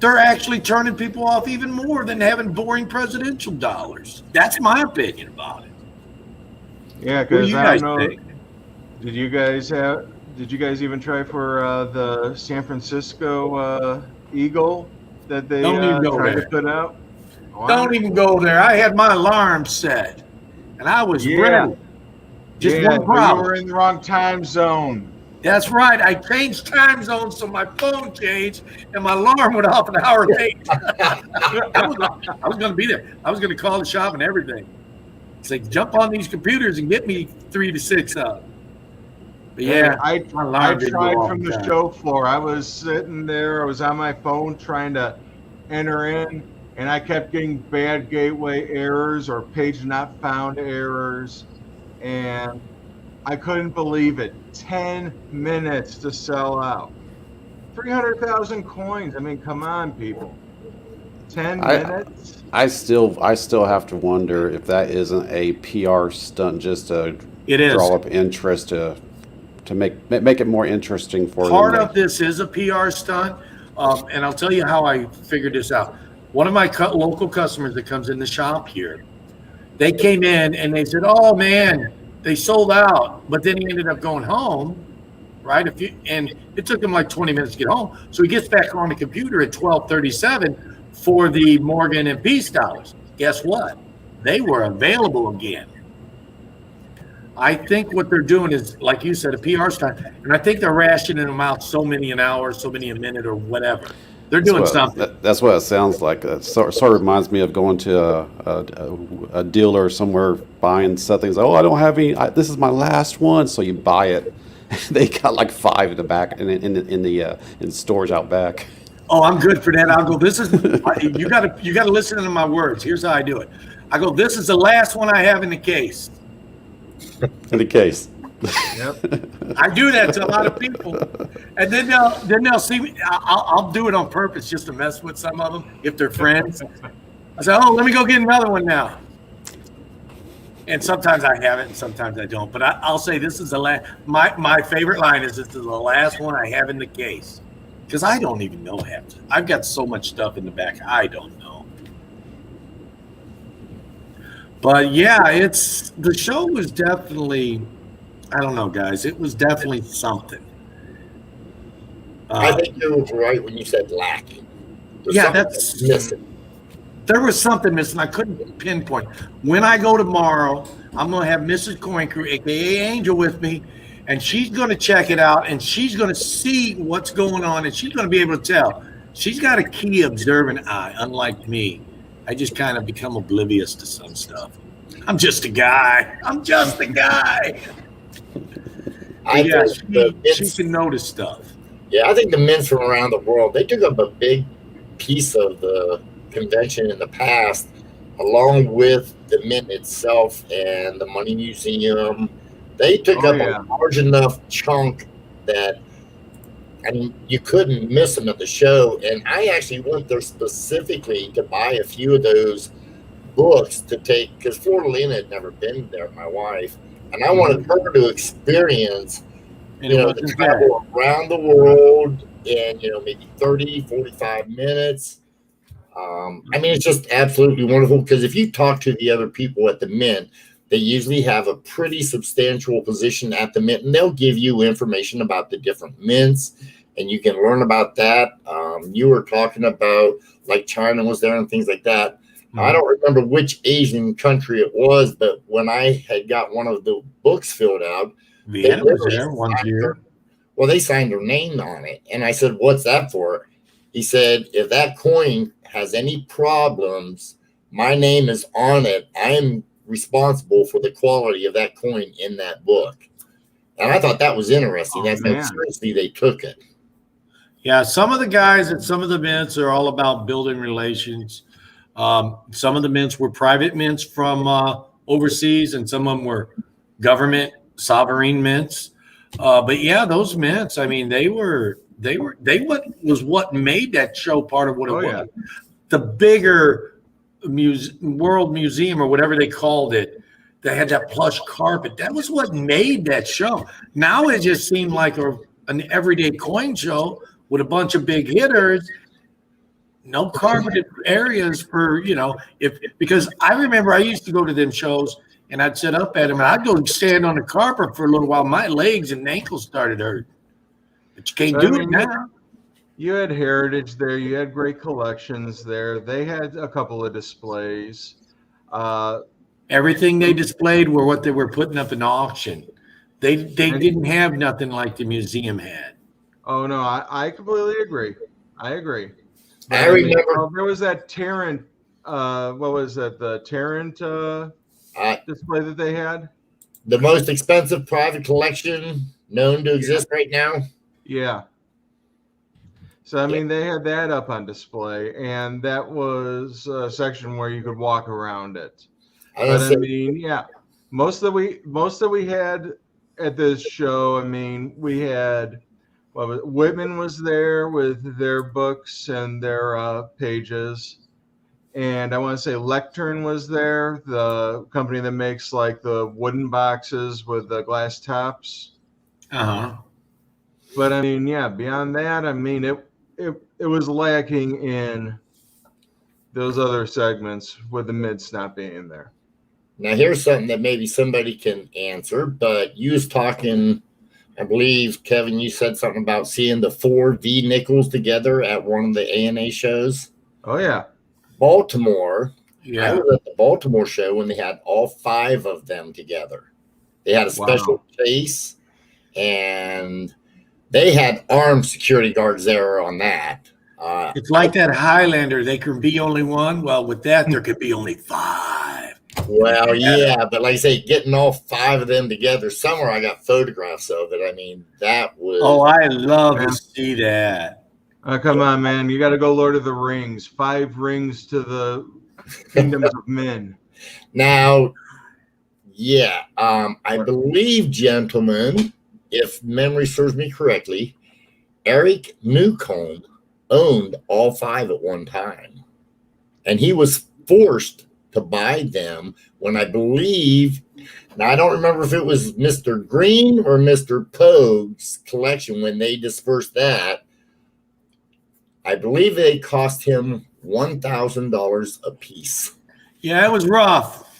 They're actually turning people off even more than having boring presidential dollars. That's my opinion about it. Yeah, What do because you I guys don't know. think? Did you guys even try for the San Francisco Eagle that they Don't even go tried there. to put out? Don't even go there. I had my alarm set, and I was ready. Just yeah, one but you problem. were in the wrong time zone. That's right. I changed time zones, so my phone changed, and my alarm went off an hour late. I was going to be there. I was going to call the shop and everything. Say, jump on these computers and get me 3 to 6 up. But yeah, I my alarm didn't go tried off from the time. show floor. I was sitting there. I was on my phone trying to enter in, and I kept getting bad gateway errors or page not found errors, and I couldn't believe it. 10 minutes to sell out. 300,000 coins. I mean, come on, people. 10 minutes? I still have to wonder if that isn't a PR stunt just to It is. draw up interest to make it more interesting for Part them. of this is a PR stunt, and I'll tell you how I figured this out. One of my local customers that comes in the shop here, they came in and they said, "Oh man, they sold out," but then he ended up going home, right? And it took him like 20 minutes to get home, so he gets back on the computer at 12:37 for the Morgan and Peace dollars. Guess what? They were available again. I think what they're doing is, like you said, a PR stunt, and I think they're rationing them out so many an hour, so many a minute, or whatever. They're doing something. That's what it sounds like. It sort of reminds me of going to a dealer somewhere buying something. It's like, oh, I don't have any. This is my last one, so you buy it. They got like 5 in the back in storage out back. Oh, I'm good for that. I'll go, this is, you gotta listen to my words. Here's how I do it. I go, this is the last one I have in the case. In the case. Yep. I do that to a lot of people. And then they'll see me. I'll do it on purpose just to mess with some of them if they're friends. I say, oh, let me go get another one now. And sometimes I have it and sometimes I don't. But I'll say this is the last, my favorite line is, this is the last one I have in the case. Because I don't even know half. I've got so much stuff in the back, I don't know. But yeah, the show was definitely, I don't know, guys. It was definitely something. I think you were right when you said lacking. That's missing. There was something missing. I couldn't pinpoint. When I go tomorrow, I'm going to have Mrs. Coincrew, aka Angel, with me, and she's going to check it out, and she's going to see what's going on, and she's going to be able to tell. She's got a key observant eye, unlike me. I just kind of become oblivious to some stuff. I'm just a guy. She can notice stuff. Yeah, I think the mints from around the world, they took up a big piece of the convention in the past, along with the mint itself and the Money Museum. They took up a large enough chunk that, I mean, you couldn't miss them at the show. And I actually went there specifically to buy a few of those books to take, because Florida had never been there, my wife, and I wanted her to experience, the travel around the world in, maybe 30, 45 minutes. I mean, it's just absolutely wonderful, because if you talk to the other people at the Mint, they usually have a pretty substantial position at the Mint, and they'll give you information about the different mints, and you can learn about that. You were talking about, like, China was there and things like that. I don't remember which Asian country it was, but when I had got one of the books filled out, Vienna was there one year. Well, they signed their name on it. And I said, what's that for? He said, if that coin has any problems, my name is on it. I'm responsible for the quality of that coin in that book. And I thought that was interesting. That's how seriously they took it. Yeah, some of the guys at some of the mints are all about building relations. Some of the mints were private mints from overseas, and some of them were government sovereign mints. But yeah, those mints, I mean, they was what made that show part of what it was. Yeah. The bigger World Museum or whatever they called it, They had that plush carpet. That was what made that show. Now it just seemed like an everyday coin show with a bunch of big hitters. No carpeted areas for, because I remember I used to go to them shows and I'd sit up at them and I'd go stand on the carpet for a little while. My legs and ankles started hurting. But you can't do it now. You had Heritage there. You had great collections there. They had a couple of displays. Everything they displayed were what they were putting up in auction. They didn't have nothing like the museum had. Oh, no, I completely agree. I agree. I remember there was that Tarrant, what was that? The Tarrant display that they had? the most expensive private collection known to exist right now. Yeah. So, I mean, they had that up on display, and that was a section where you could walk around it. But I mean, yeah, most that we had at this show, I mean, we had Whitman was there with their books and their pages, and I want to say Lectern was there, the company that makes like the wooden boxes with the glass tops. But I mean, yeah, beyond that, I mean, it was lacking in those other segments with the mids not being there. Now, here's something that maybe somebody can answer, but you was talking, I believe, Kevin, you said something about seeing the 4 V nickels together at one of the ANA shows. Oh, yeah. Baltimore. Yeah. I was at the Baltimore show when they had all 5 of them together. They had a special case, and they had armed security guards there on that. It's like that Highlander. They can be only one. Well, with that, there could be only 5. Well, yeah, but like I say, getting all 5 of them together, somewhere I got photographs of it. I mean, that was... Oh, I love to see that. Oh, come on, man. You got to go Lord of the Rings. 5 rings to the kingdoms of men. Now, yeah, I believe, gentlemen, if memory serves me correctly, Eric Newcomb owned all 5 at one time. And he was forced to buy them when I believe, now I don't remember if it was Mr. Green or Mr. Pogue's collection when they dispersed that. I believe they cost him $1,000 a piece. Yeah, it was rough.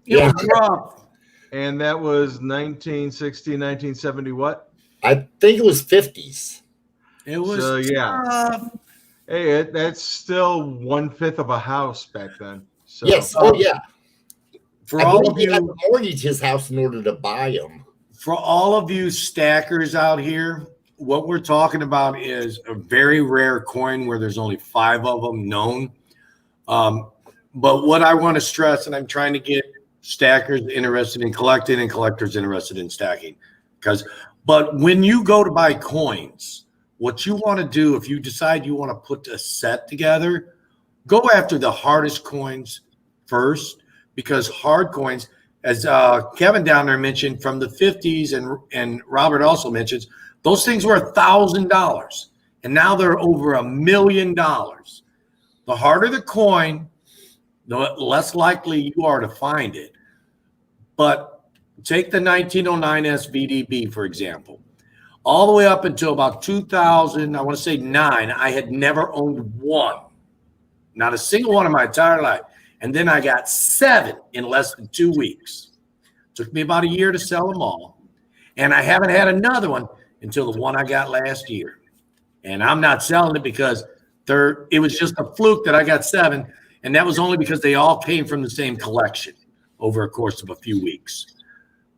It was rough. And that was 1960, 1970 what? I think it was 50s. It was tough. Hey, that's still 1/5 of a house back then. So, yes. Oh, yeah. For all of you, had to mortgage his house in order to buy them. For all of you stackers out here, what we're talking about is a very rare coin where there's only 5 of them known. But what I want to stress, and I'm trying to get stackers interested in collecting and collectors interested in stacking, but when you go to buy coins, what you want to do, if you decide you want to put a set together, go after the hardest coins first, because hard coins, as Kevin down there mentioned, from the 50s, and Robert also mentions, those things were $1,000, and now they're over $1 million. The harder the coin, the less likely you are to find it. But take the 1909 SVDB, for example. All the way up until about 2000, I want to say 9, I had never owned one. Not a single one in my entire life. And then I got 7 in less than 2 weeks. Took me about a year to sell them all. And I haven't had another one until the one I got last year. And I'm not selling it because it was just a fluke that I got 7. And that was only because they all came from the same collection over a course of a few weeks.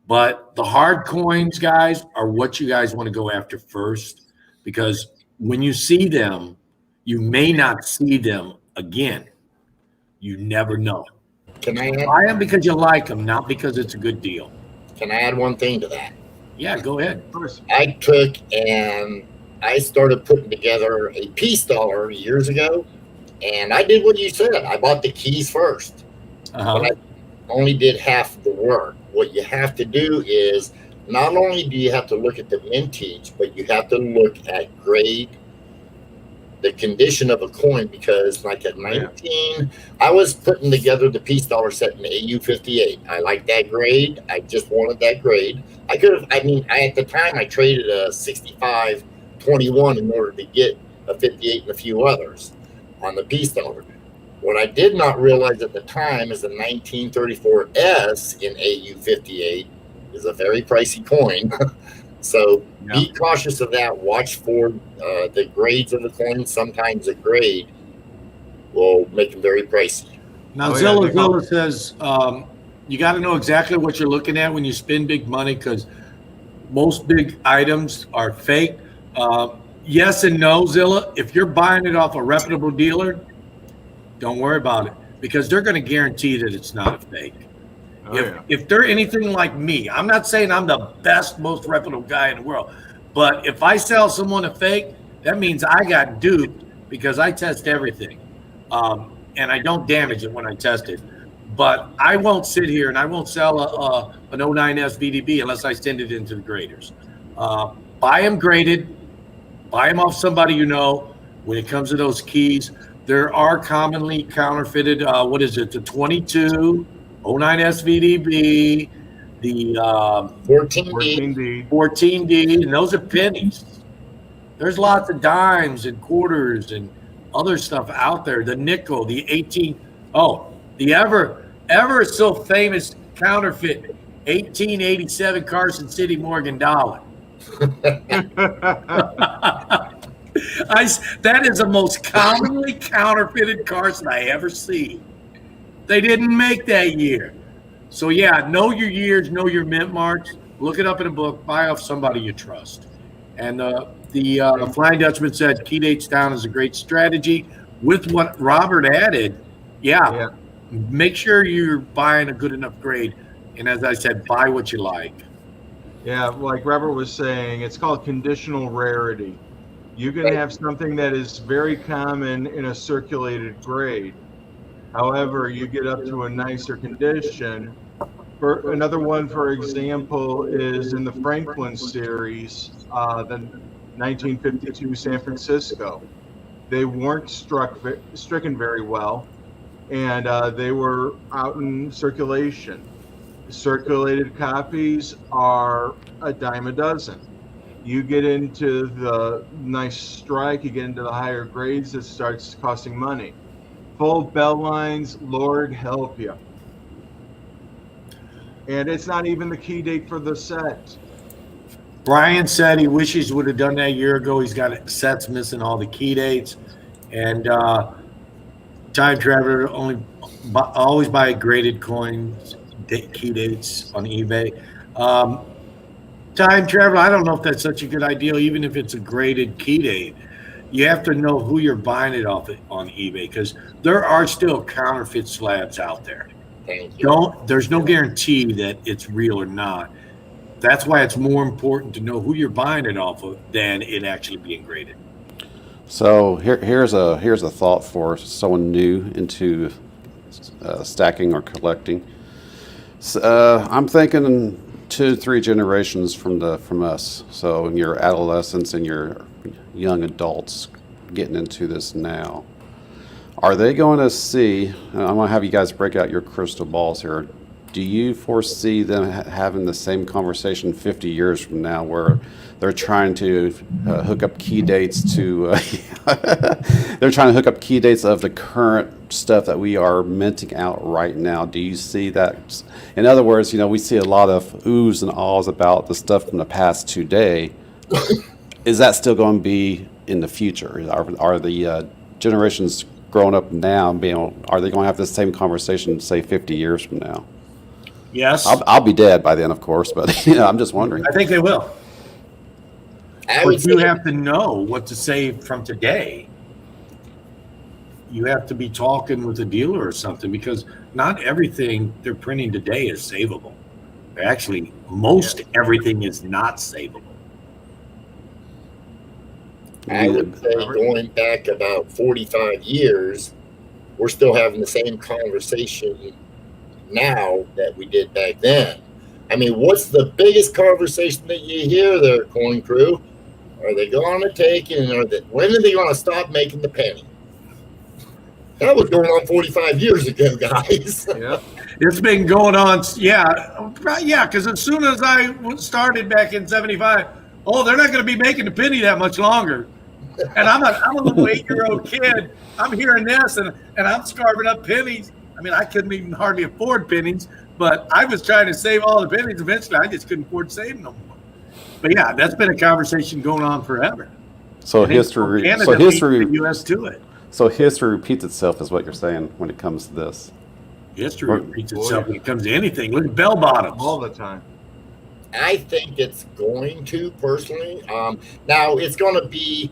But the hard coins, guys, are what you guys want to go after first, because when you see them, you may not see them again. You never know. Can I add? Buy them because you like them, not because it's a good deal. Can I add one thing to that? Yeah, go ahead. I took and I started putting together a peace dollar years ago, and I did what you said. I bought the keys first. But I only did half of the work. What you have to do is not only do you have to look at the mintage, but you have to look at grade the condition of a coin, because like at 19, I was putting together the peace dollar set in AU58. I like that grade. I just wanted that grade. I could have, at the time I traded a 65-21 in order to get a 58 and a few others on the peace dollar. What I did not realize at the time is the 1934S in AU58 is a very pricey coin. So be cautious of that. Watch for the grades of the coin. Sometimes a grade will make them very pricey. Now, Zilla says you got to know exactly what you're looking at when you spend big money, because most big items are fake. Yes and no, Zilla. If you're buying it off a reputable dealer, don't worry about it, because they're going to guarantee that it's not a fake. If they're anything like me, I'm not saying I'm the best, most reputable guy in the world, but if I sell someone a fake, that means I got duped, because I test everything. And I don't damage it when I test it. But I won't sit here and I won't sell an 09S VDB unless I send it into the graders. Buy them graded, buy them off somebody you know. When it comes to those keys, there are commonly counterfeited, the 22, 09S VDB, the 14D, and those are pennies. There's lots of dimes and quarters and other stuff out there. The nickel, the 18, the ever so famous counterfeit 1887 Carson City Morgan dollar. That is the most commonly counterfeited Carson I ever see. They didn't make that year. So yeah, know your years, know your mint marks, look it up in a book, buy off somebody you trust. And the Flying Dutchman said key dates down is a great strategy. With what Robert added, make sure you're buying a good enough grade. And as I said, buy what you like. Yeah, like Robert was saying, it's called conditional rarity. You can have something that is very common in a circulated grade. However, you get up to a nicer condition. For another one, for example, is in the Franklin series, the 1952 San Francisco. They weren't stricken very well, and they were out in circulation. Circulated copies are a dime a dozen. You get into the nice strike, you get into the higher grades, it starts costing money. Full bell lines, Lord help you. And it's not even the key date for the set. Brian said he wishes he would have done that a year ago. He's got sets missing all the key dates. And Time Traveler always buy graded coins, key dates on eBay. Time Traveler, I don't know if that's such a good idea, even if it's a graded key date. You have to know who you're buying it off on eBay, because there are still counterfeit slabs out there. There's no guarantee that it's real or not. That's why it's more important to know who you're buying it off of than it actually being graded. So here's a thought for someone new into stacking or collecting. I'm thinking 2-3 generations from us. So in your adolescents and your young adults getting into this now, are they going to see? I'm going to have you guys break out your crystal balls here. Do you foresee them having the same conversation 50 years from now, where they're trying to hook up key dates to? They're trying to hook up key dates of the current stuff that we are minting out right now. Do you see that? In other words, we see a lot of oohs and ahs about the stuff from the past today. Is that still going to be in the future? Are the generations growing up now are they going to have the same conversation, say 50 years from now? Yes. I'll be dead by then, of course, but I'm just wondering. I think they will. But you have to know what to say from today. You have to be talking with a dealer or something, because not everything they're printing today is savable. Actually, most everything is not savable. I would say going back about 45 years, we're still having the same conversation now that we did back then. I mean, what's the biggest conversation that you hear there, Coin Crew? Are they going to take and when are they going to stop making the penny? That was going on 45 years ago, guys. Yeah. It's been going on, yeah, because as soon as I started back in 75, they're not going to be making the penny that much longer. And I'm a little 8-year-old kid. I'm hearing this, and I'm scarving up pennies. I mean, I couldn't even hardly afford pennies, but I was trying to save all the pennies. Eventually, I just couldn't afford to save no more. But yeah, that's been a conversation going on forever. So And history, Canada so beat history, the U.S. to it. so history repeats itself, is what you're saying when it comes to this. History repeats itself when it comes to anything. Look at bell bottoms. All the time. I think it's going to, personally. Now, it's going to be,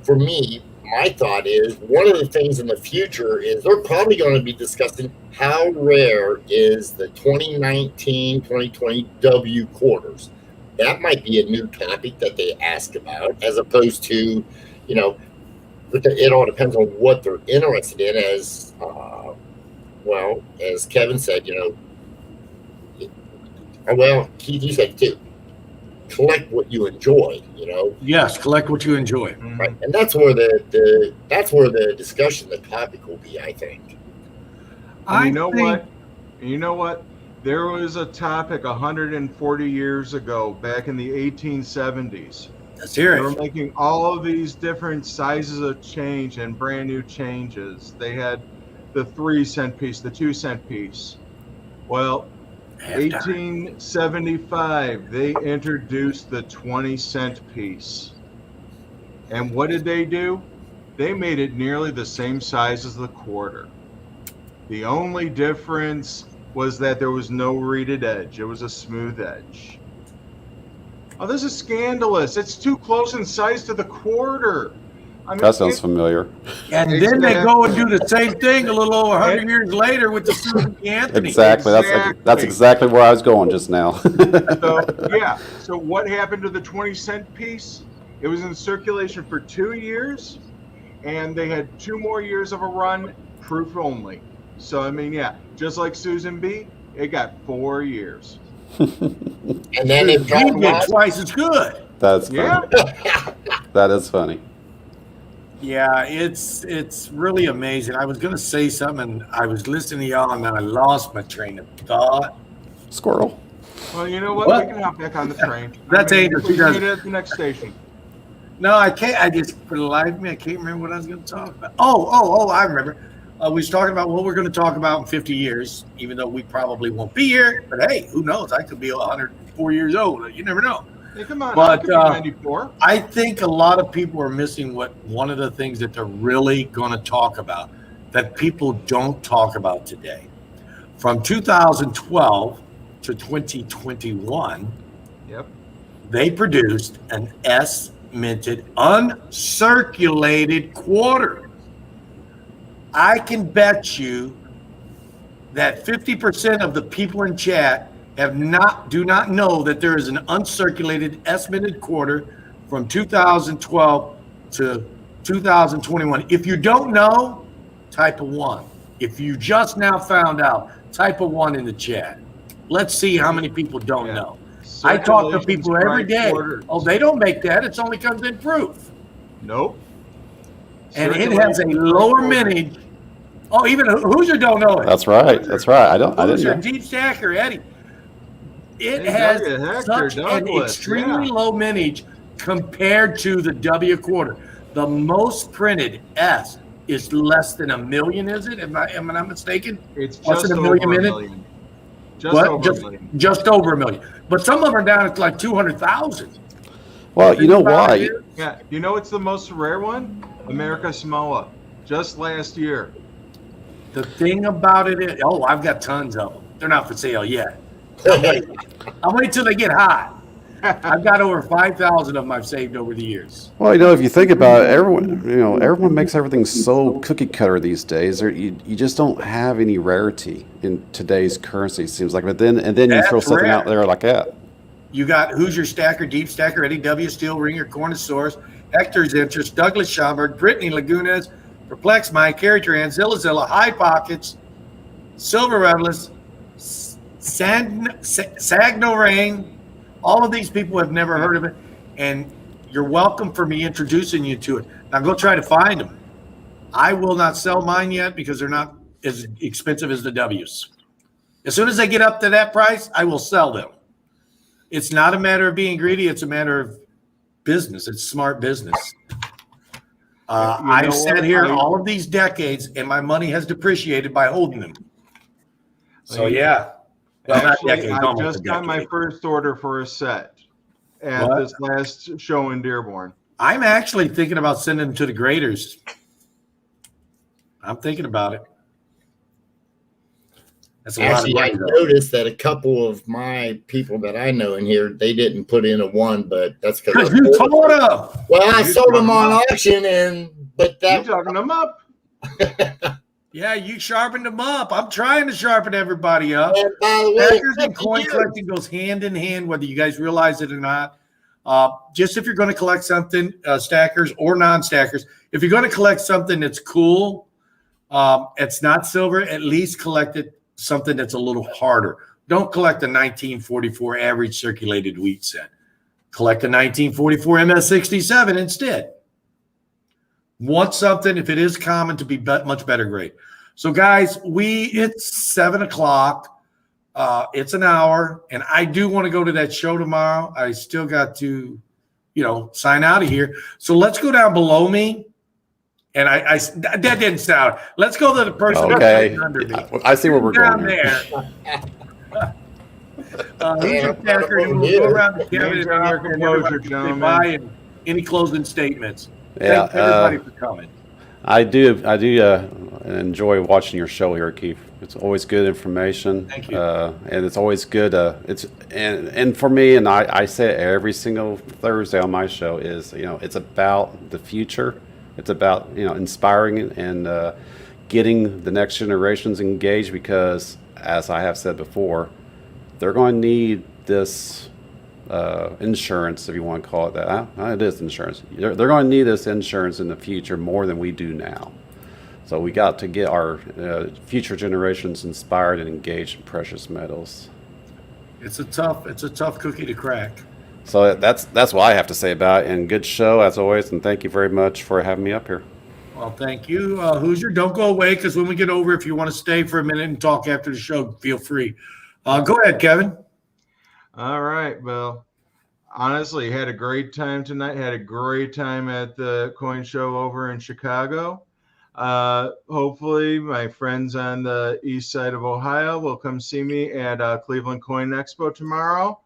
for me, my thought is one of the things in the future is they're probably going to be discussing how rare is the 2019-2020 W quarters. That might be a new topic that they ask about, as opposed to, it all depends on what they're interested in. As as Kevin said, Keith, you said too, collect what you enjoy. Yes, collect what you enjoy. Right, and that's where the discussion, the topic will be, I think. And you know what? There was a topic 140 years ago, back in the 1870s. Let's hear They were it. making all of these different sizes of change and brand new changes. They had the 3-cent piece, the 2-cent piece. Well, 1875, they introduced the 20-cent piece. And what did they do? They made it nearly the same size as the quarter. The only difference was that there was no reeded edge. It was a smooth edge. Oh, this is scandalous. It's too close in size to the quarter. I mean, That sounds familiar. And then they go and do the same thing a little over 100 years later with the Susan B. Anthony. Exactly. That's exactly where I was going just now. So what happened to the 20-cent piece? It was in circulation for 2 years, and they had 2 more years of a run, proof only. So, I mean, just like Susan B., it got 4 years. And then it You get twice as good. That's funny. That is funny. Yeah, it's really amazing. I was going to say something, and I was listening to y'all, and then I lost my train of thought. Squirrel. Well, you know what? We can hop back on the train. That's Angel. We can meet at the next station. No, I can't. I just, for the life of me, I can't remember what I was going to talk about. Oh, I remember. We was talking about what we're going to talk about in 50 years, even though we probably won't be here. But hey, who knows? I could be 104 years old. You never know. Hey, come on. But 94. I think a lot of people are missing one of the things that they're really going to talk about that people don't talk about today. From 2012 to 2021, they produced an S-minted uncirculated quarter. I can bet you that 50% of the people in chat do not know that there is an uncirculated S-minted quarter from 2012 to 2021. If you don't know, type a 1. If you just now found out, type a 1 in the chat. Let's see how many people don't know. I talk to people every day. Oh, they don't make that. It only comes in proof. Nope. And it has a lower mintage. Oh, even Hoosier don't know it. That's right. I didn't Hoosier, know. Deep Stacker, Eddie. It has such an extremely low mintage compared to the W quarter. The most printed S is less than 1 million, is it? Am I not mistaken? It's Less just than over 1 million. Just over 1 million. Just over 1 million. But some of them are down at like 200,000. Well, you know why? Yeah, you know what's the most rare one? America Samoa, just last year. The thing about it is, I've got tons of them. They're not for sale yet. I'll wait till they get hot. I've got over 5,000 of them I've saved over the years. Well, if you think about it, everyone makes everything so cookie cutter these days. You just don't have any rarity in today's currency. It seems like, but then you throw something out there like that. You got Hoosier Stacker, Deep Stacker, Eddie W, Steel Ringer, Cornosaurus, Hector's Interest, Douglas Schomburg, Brittany Lagunas, Perplex Mike, Carry Tran, Zilla, High Pockets, Silver Revelist, Sagno Rain. All of these people have never heard of it, and you're welcome for me introducing you to it. Now go try to find them. I will not sell mine yet because they're not as expensive as the W's. As soon as they get up to that price, I will sell them. It's not a matter of being greedy. It's a matter of business. It's smart business. I've sat here all of these decades, and my money has depreciated by holding them. So, yeah. Well, actually, I just got my first order for a set at this last show in Dearborn. I'm actually thinking about sending them to the graders. I'm thinking about it. That's Actually, I noticed that a couple of my people that I know in here, they didn't put in a 1, but that's because you told them. Well, I sold them on auction, but that you're talking them up. Yeah, you sharpened them up. I'm trying to sharpen everybody up. And by the way, Stackers and coin collecting goes hand in hand, whether you guys realize it or not. Just if you're going to collect something, stackers or non-stackers, if you're going to collect something that's cool, it's not silver, at least collect it something that's a little harder. Don't collect a 1944 average circulated wheat set. Collect a 1944 MS67 instead. Want something, if it is common, to be much better grade. So, guys, it's 7 o'clock. It's an hour, and I do want to go to that show tomorrow. I still got to, sign out of here. So let's go down below me. And that didn't sound. Let's go to the person okay. under me. I see where we're down going there. Who's your stacker? And we'll go around the Kevin and everybody say bye and any closing statements. Yeah, Thank everybody for coming. I do enjoy watching your show here, Keith. It's always good information. Thank you. And it's always good. And for me, and I say it every single Thursday on my show is, it's about the future. It's about, inspiring and getting the next generations engaged because, as I have said before, they're going to need this insurance, if you want to call it that. It is insurance. They're going to need this insurance in the future more than we do now. So we got to get our future generations inspired and engaged in precious metals. It's a tough cookie to crack. So that's what I have to say about it. And good show as always. And thank you very much for having me up here. Well, thank you. Hoosier, don't go away because when we get over, if you want to stay for a minute and talk after the show, feel free. Go ahead, Kevin. All right. Well, honestly, had a great time tonight. Had a great time at the coin show over in Chicago. Hopefully my friends on the east side of Ohio will come see me at Cleveland Coin Expo tomorrow.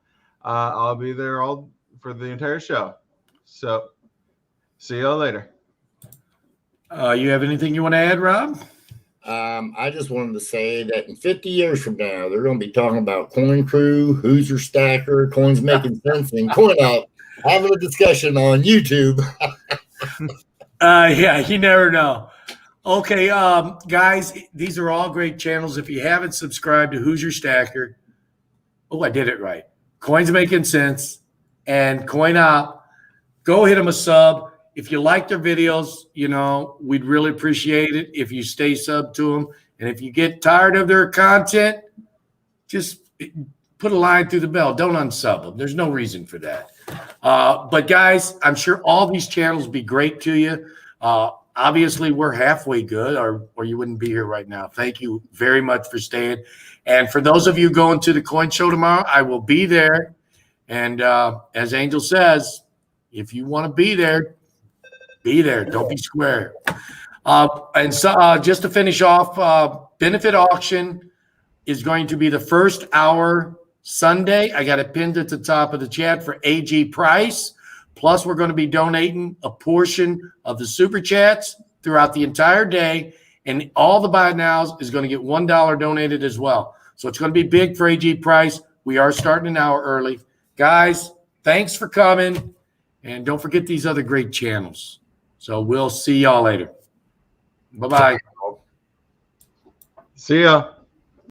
I'll be there all for the entire show. So see y'all later. You have anything you want to add, Rob? I just wanted to say that in 50 years from now, they're going to be talking about Coin Crew, Hoosier Stacker, Coins Making Sense, and Coin Out, having a discussion on YouTube. Yeah, you never know. Okay, guys, these are all great channels. If you haven't subscribed to Hoosier Stacker, I did it right. Coins Making Sense and Coin Out, go hit them a sub. If you like their videos, we'd really appreciate it if you stay sub to them. And if you get tired of their content, just put a line through the bell. Don't unsub them. There's no reason for that. But guys, I'm sure all these channels will be great to you. Obviously, we're halfway good, or you wouldn't be here right now. Thank you very much for staying. And for those of you going to the coin show tomorrow, I will be there. And as Angel says, if you want to be there. Don't be square. And so just to finish off, benefit auction is going to be the first hour Sunday. I got it pinned at the top of the chat for AG Price. Plus, we're going to be donating a portion of the super chats throughout the entire day. And all the buy nows is going to get $1 donated as well. So it's going to be big for AG Price. We are starting an hour early. Guys, thanks for coming. And don't forget these other great channels. So we'll see y'all later. Bye-bye. See ya.